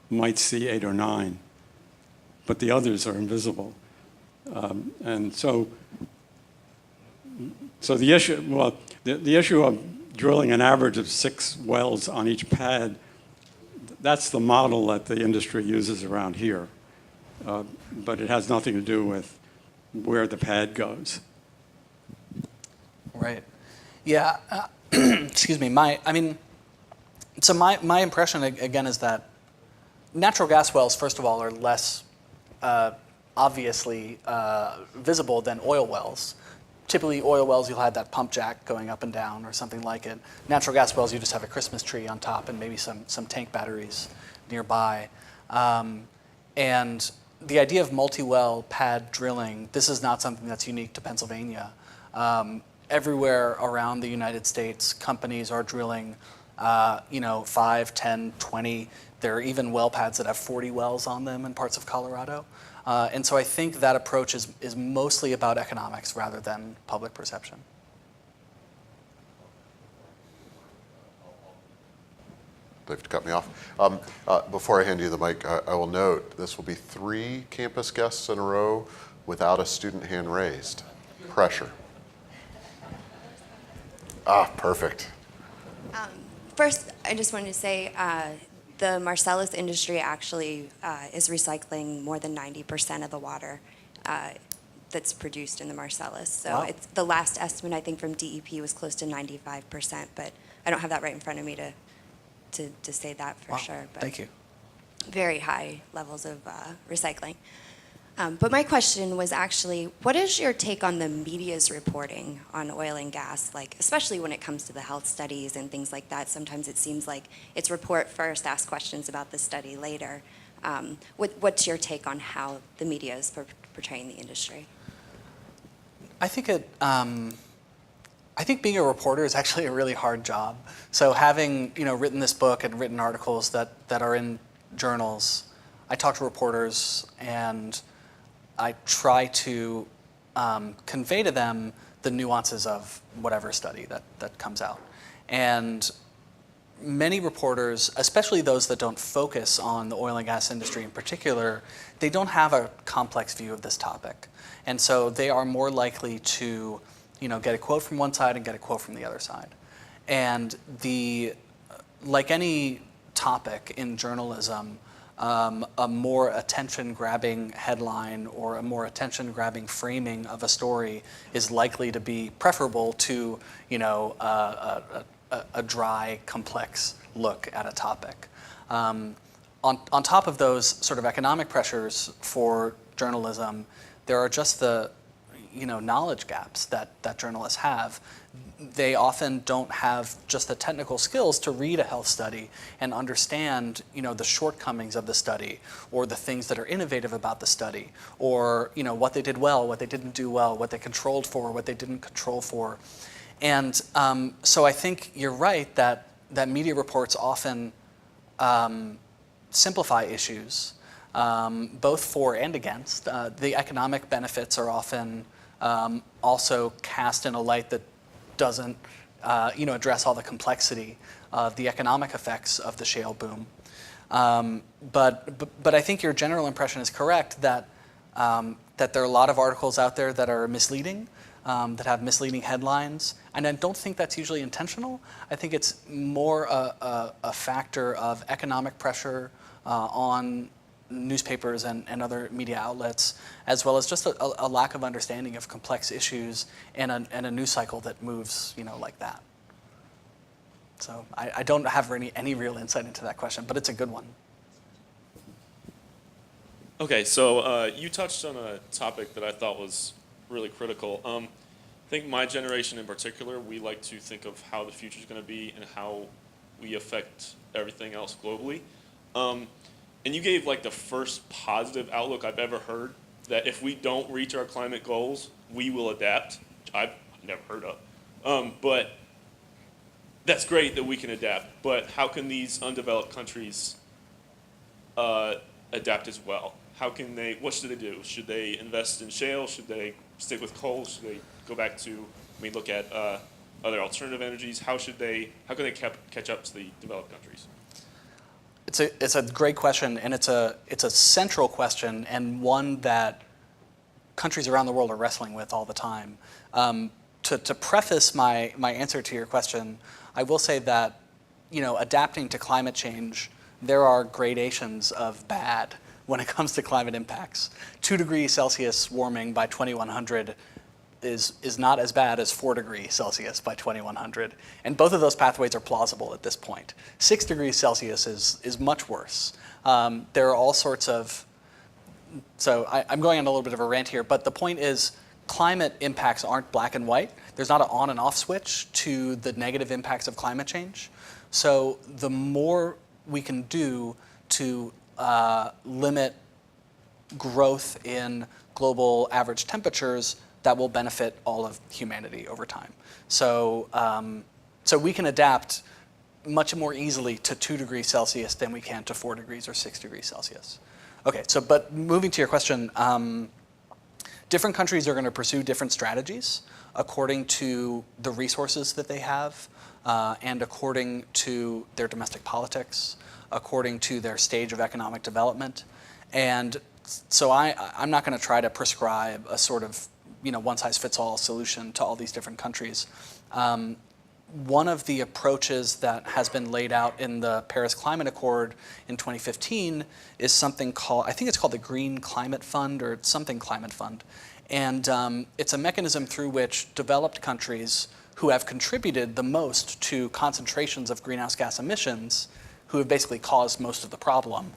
might see 8 or 9, but the others are invisible. And so the issue, well, the issue of drilling an average of 6 wells on each pad, that's the model that the industry uses around here. But it has nothing to do with where the pad goes. Right. Yeah. Excuse me. My impression again is that natural gas wells, first of all, are less obviously visible than oil wells. Typically, oil wells, you'll have that pump jack going up and down or something like it. Natural gas wells, you just have a Christmas tree on top and maybe some tank batteries nearby. And the idea of multi-well pad drilling, this is not something that's unique to Pennsylvania. Everywhere around the United States, companies are drilling 5, 10, 20. There are even well pads that have 40 wells on them in parts of Colorado. And so I think that approach is mostly about economics rather than public perception. They've cut me off. Before I hand you the mic, I will note this will be 3 campus guests in a row without a student hand raised. Pressure. Perfect. First, I just wanted to say the Marcellus industry actually is recycling more than 90% of the water that's produced in the Marcellus. So Wow. it's the last estimate, I think, from DEP was close to 95%, but I don't have that right in front of me to say that for Wow. sure. But Thank you. very high levels of recycling. But my question was actually, what is your take on the media's reporting on oil and gas, like especially when it comes to the health studies and things like that? Sometimes it seems like it's report first, ask questions about the study later. What's your take on how the media is portraying the industry? I think being a reporter is actually a really hard job. So having written this book and written articles that are in journals, I talk to reporters and I try to convey to them the nuances of whatever study that comes out. And many reporters, especially those that don't focus on the oil and gas industry in particular, they don't have a complex view of this topic. And so they are more likely to get a quote from one side and get a quote from the other side. And like any topic in journalism, a more attention-grabbing headline or a more attention-grabbing framing of a story is likely to be preferable to, a dry, complex look at a topic. On top of those sort of economic pressures for journalism, there are just the knowledge gaps that journalists have. They often don't have just the technical skills to read a health study and understand, the shortcomings of the study, or the things that are innovative about the study, or, what they did well, what they didn't do well, what they controlled for, what they didn't control for. And so I think you're right that media reports often simplify issues, both for and against. The economic benefits are often also cast in a light that doesn't address all the complexity of the economic effects of the shale boom. But I think your general impression is correct that there are a lot of articles out there that are misleading, that have misleading headlines, and I don't think that's usually intentional. I think it's more a factor of economic pressure on newspapers and other media outlets, as well as just a lack of understanding of complex issues and a news cycle that moves, like that. So I don't have any real insight into that question, but it's a good one. Okay, so you touched on a topic that I thought was really critical. I think my generation in particular, we like to think of how the future is going to be and how we affect everything else globally. And you gave like the first positive outlook I've ever heard, that if we don't reach our climate goals, we will adapt, which I've never heard of. But that's great that we can adapt, but how can these undeveloped countries adapt as well? What should they do? Should they invest in shale? Should they stick with coal? Should they go back to, look at other alternative energies? How can they catch up to the developed countries? It's a great question, and it's a central question, and one that countries around the world are wrestling with all the time. To preface my answer to your question, I will say that adapting to climate change, there are gradations of bad when it comes to climate impacts. 2 degrees Celsius warming by 2100 is not as bad as 4 degrees Celsius by 2100. And both of those pathways are plausible at this point. 6 degrees Celsius is much worse. There are all sorts of, so I'm going on a little bit of a rant here, but the point is climate impacts aren't black and white. There's not an on and off switch to the negative impacts of climate change. So the more we can do to limit growth in global average temperatures, that will benefit all of humanity over time. So, so we can adapt much more easily to 2 degrees Celsius than we can to 4 degrees or 6 degrees Celsius. Okay, so but moving to your question, different countries are going to pursue different strategies according to the resources that they have and according to their domestic politics, according to their stage of economic development. And so I'm not going to try to prescribe a sort of one-size-fits-all solution to all these different countries. One of the approaches that has been laid out in the Paris Climate Accord in 2015 is something called, I think it's called the Green Climate Fund or something Climate Fund. And it's a mechanism through which developed countries who have contributed the most to concentrations of greenhouse gas emissions, who have basically caused most of the problem,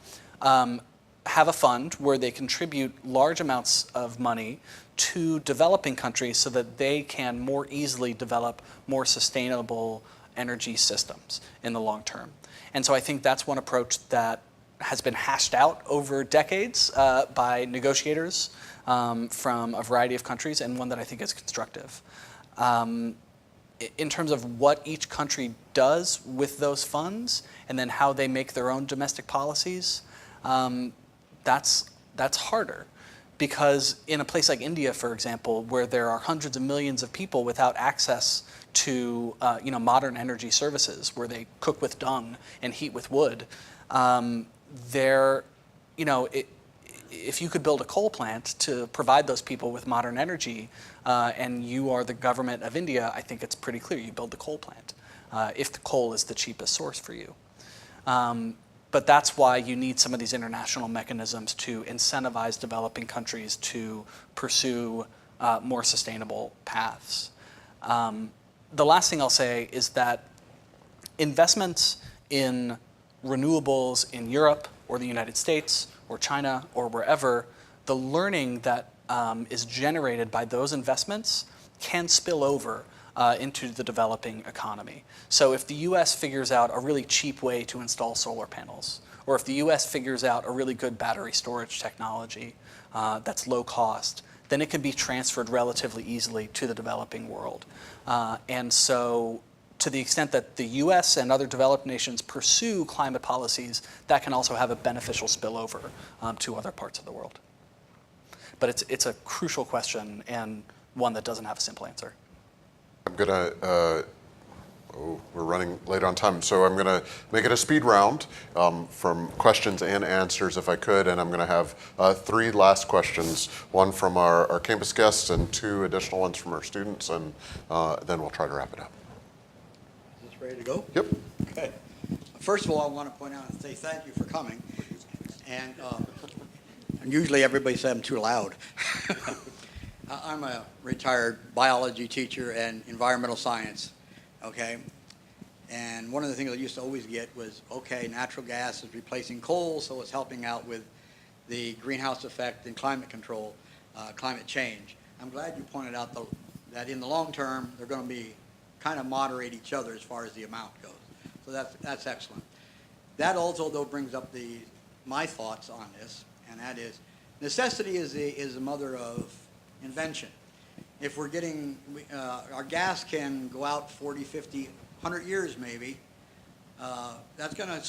have a fund where they contribute large amounts of money to developing countries so that they can more easily develop more sustainable energy systems in the long term. And so I think that's one approach that has been hashed out over decades by negotiators from a variety of countries, and one that I think is constructive. In terms of what each country does with those funds and then how they make their own domestic policies, that's harder. Because in a place like India, for example, where there are hundreds of millions of people without access to modern energy services, where they cook with dung and heat with wood, if you could build a coal plant to provide those people with modern energy, and you are the government of India, I think it's pretty clear you build the coal plant, if the coal is the cheapest source for you. But that's why you need some of these international mechanisms to incentivize developing countries to pursue more sustainable paths. The last thing I'll say is that investments in renewables in Europe or the United States or China or wherever, the learning that is generated by those investments can spill over into the developing economy. So if the US figures out a really cheap way to install solar panels, or if the US figures out a really good battery storage technology that's low cost, then it can be transferred relatively easily to the developing world. And so to the extent that the US and other developed nations pursue climate policies, that can also have a beneficial spillover to other parts of the world. But it's a crucial question and one that doesn't have a simple answer. I'm gonna, we're running late on time, so I'm gonna make it a speed round from questions and answers if I could, and I'm gonna have 3 last questions, one from our campus guests and 2 additional ones from our students, and then we'll try to wrap it up. Is this ready to go? Yep. Okay. First of all, I want to point out and say thank you for coming. And usually everybody says I'm too loud. I'm a retired biology teacher and environmental science, okay? And one of the things I used to always get was, okay, natural gas is replacing coal, so it's helping out with the greenhouse effect and climate control, climate change. I'm glad you pointed out that in the long term, they're going to be kind of moderate each other as far as the amount goes. So that's excellent. That also, though, brings up my thoughts on this, and that is necessity is the mother of invention. If we're getting, our gas can go out 40, 50, 100 years maybe, that's going to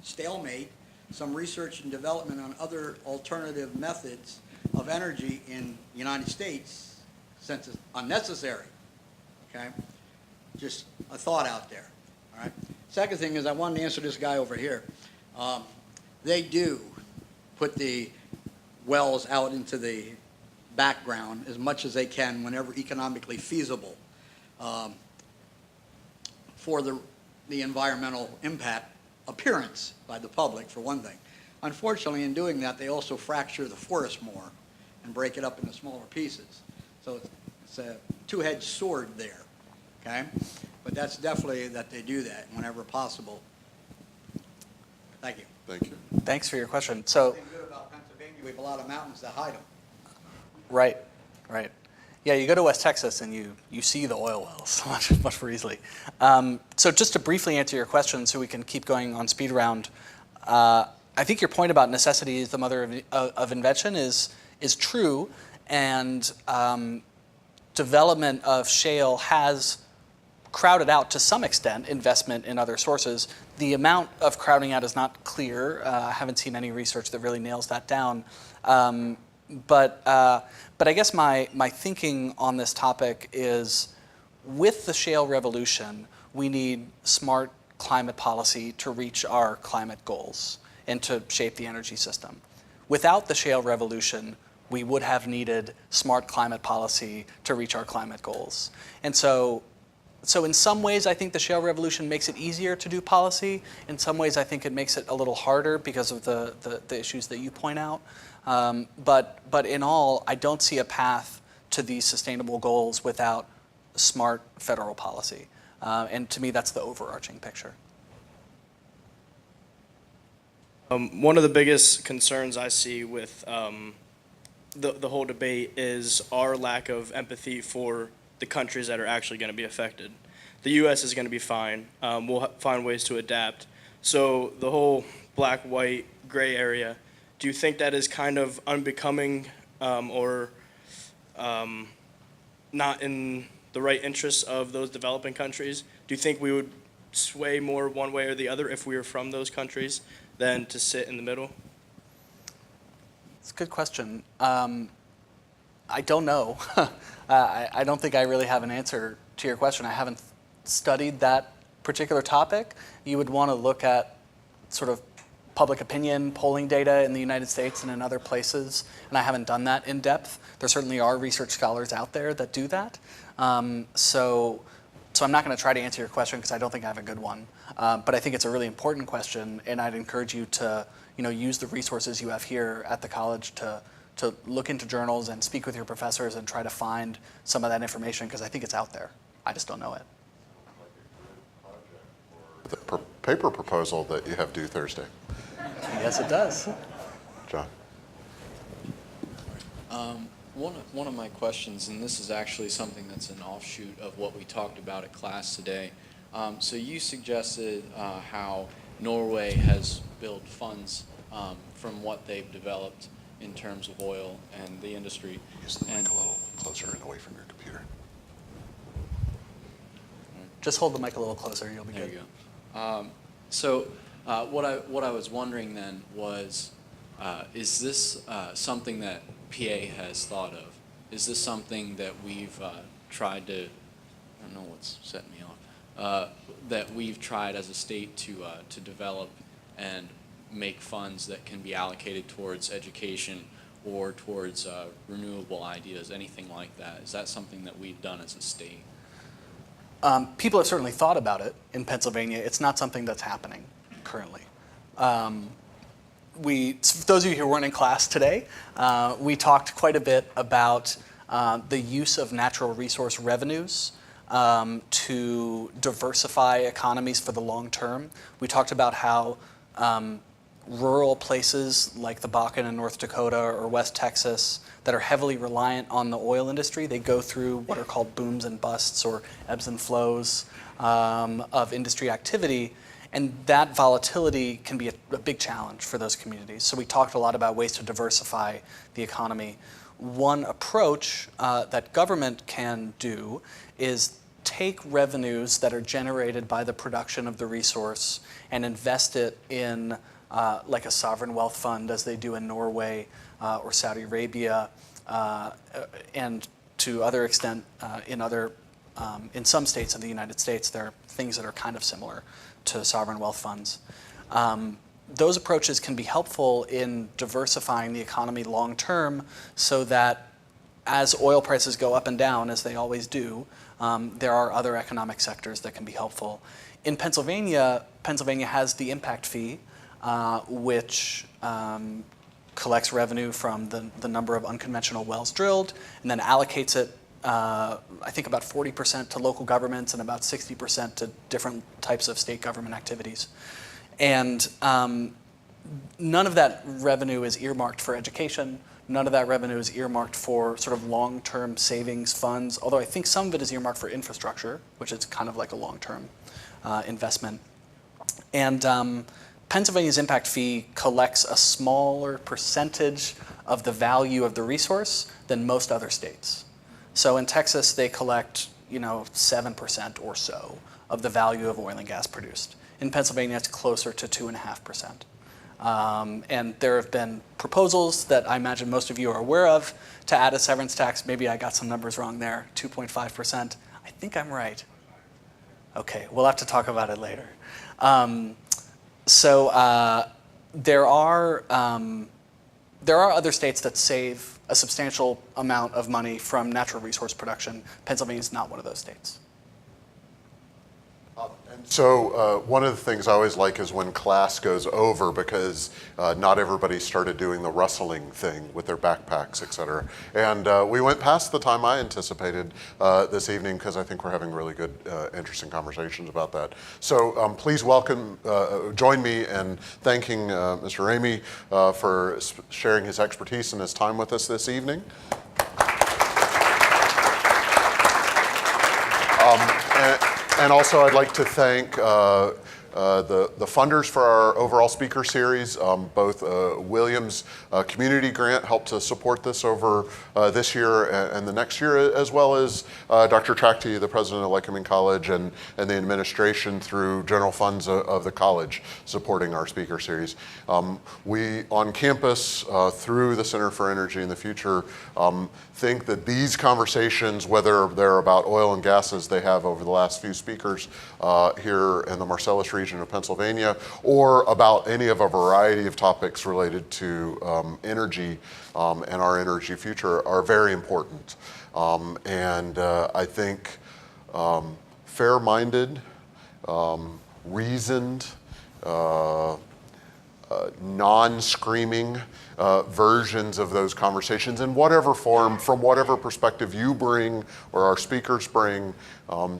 stalemate some research and development on other alternative methods of energy in the United States since it's unnecessary, okay? Just a thought out there, all right? Second thing is I wanted to answer this guy over here. They do put the wells out into the background as much as they can whenever economically feasible for the environmental impact appearance by the public, for one thing. Unfortunately, in doing that, they also fracture the forest more and break it up into smaller pieces. So it's a two-edged sword there, okay? But that's definitely that they do that whenever possible. Thank you. Thank you. Thanks for your question. So, The thing good about Pennsylvania, we have a lot of mountains that hide them. right. Yeah, you go to West Texas and you see the oil wells much more easily. So just to briefly answer your question so we can keep going on speed round, I think your point about necessity is the mother of invention is true, and development of shale has crowded out to some extent investment in other sources. The amount of crowding out is not clear. I haven't seen any research that really nails that down. But I guess my thinking on this topic is, with the shale revolution, we need smart climate policy to reach our climate goals and to shape the energy system. Without the shale revolution, we would have needed smart climate policy to reach our climate goals. And so in some ways, I think the shale revolution makes it easier to do policy. In some ways, I think it makes it a little harder because of the issues that you point out. But in all, I don't see a path to these sustainable goals without smart federal policy. And to me, that's the overarching picture. One of the biggest concerns I see with the whole debate is our lack of empathy for the countries that are actually going to be affected. The U.S. is going to be fine. We'll find ways to adapt. So the whole black, white, gray area, do you think that is kind of unbecoming or not in the right interests of those developing countries? Do you think we would sway more one way or the other if we were from those countries than to sit in the middle? It's a good question. I don't know. I don't think I really have an answer to your question. I haven't studied that particular topic. You would want to look at sort of public opinion polling data in the United States and in other places, and I haven't done that in depth. There certainly are research scholars out there that do that. So I'm not going to try to answer your question because I don't think I have a good one. But I think it's a really important question, and I'd encourage you to use the resources you have here at the college to look into journals and speak with your professors and try to find some of that information, because I think it's out there. I just don't know it. The paper proposal that you have due Thursday. Yes, it does. John. One of my questions, and this is actually something that's an offshoot of what we talked about at class today. So you suggested how Norway has built funds from what they've developed in terms of oil and the industry. Use the mic a little closer and away from your computer. Just hold the mic a little closer, you'll be There good. you go. So what I was wondering then was, is this something that PA has thought of? Is this something that we've tried to, I don't know what's setting me off, that we've tried as a state to develop and make funds that can be allocated towards education or towards renewable ideas, anything like that? Is that something that we've done as a state? People have certainly thought about it in Pennsylvania. It's not something that's happening currently. For those of you who weren't in class today, we talked quite a bit about the use of natural resource revenues to diversify economies for the long term. We talked about how rural places like the Bakken in North Dakota or West Texas that are heavily reliant on the oil industry, they go through what are called booms and busts or ebbs and flows of industry activity. And that volatility can be a big challenge for those communities. So we talked a lot about ways to diversify the economy. One approach that government can do is take revenues that are generated by the production of the resource and invest it in like a sovereign wealth fund, as they do in Norway or Saudi Arabia, and to other extent in some states of the United States, there are things that are kind of similar to sovereign wealth funds. Those approaches can be helpful in diversifying the economy long term so that as oil prices go up and down, as they always do, there are other economic sectors that can be helpful. In Pennsylvania, Pennsylvania has the impact fee, which collects revenue from the number of unconventional wells drilled and then allocates it I think about 40% to local governments and about 60% to different types of state government activities. And none of that revenue is earmarked for education. None of that revenue is earmarked for sort of long-term savings funds, although I think some of it is earmarked for infrastructure, which is kind of like a long-term investment. And Pennsylvania's impact fee collects a smaller percentage of the value of the resource than most other states. So in Texas, they collect, 7% or so of the value of oil and gas produced. In Pennsylvania, it's closer to 2.5%. And there have been proposals that I imagine most of you are aware of to add a severance tax. Maybe I got some numbers wrong there, 2.5%. I think I'm right. Okay, we'll have to talk about it later. There are other states that save a substantial amount of money from natural resource production. Pennsylvania is not one of those states. So one of the things I always like is when class goes over, because not everybody started doing the rustling thing with their backpacks, et cetera. And we went past the time I anticipated this evening because I think we're having really good, interesting conversations about that. So please join me in thanking Mr. Raimi for sharing his expertise and his time with us this evening. And also, I'd like to thank the funders for our overall speaker series. Both Williams Community Grant helped to support this over this year and the next year, as well as Dr. Trakti, the president of Lycoming College, and the administration through general funds of the college supporting our speaker series. We on campus, through the Center for Energy in the Future, think that these conversations, whether they're about oil and gas as they have over the last few speakers here in the Marcellus region of Pennsylvania, or about any of a variety of topics related to energy and our energy future, are very important. And I think fair-minded, reasoned, non-screaming versions of those conversations in whatever form, from whatever perspective you bring or our speakers bring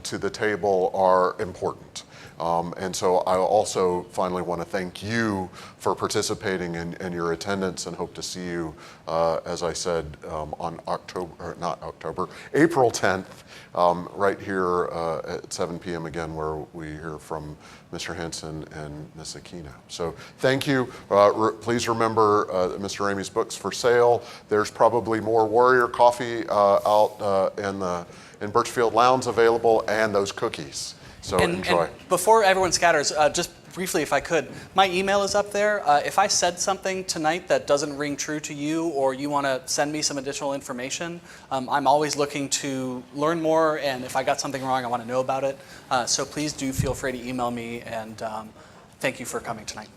to the table, are important. And so I also finally want to thank you for participating and your attendance, and hope to see you, as I said, on April 10th, right here at 7 p.m. again, where we hear from Mr. Hansen and Ms. Aquino. So thank you. Please remember Mr. Raimi's book's for sale. There's probably more Warrior coffee out in Birchfield Lounge available, and those cookies. So enjoy. And before everyone scatters, just briefly, if I could, my email is up there. If I said something tonight that doesn't ring true to you, or you want to send me some additional information, I'm always looking to learn more, and if I got something wrong, I want to know about it. So please do feel free to email me, and thank you for coming tonight.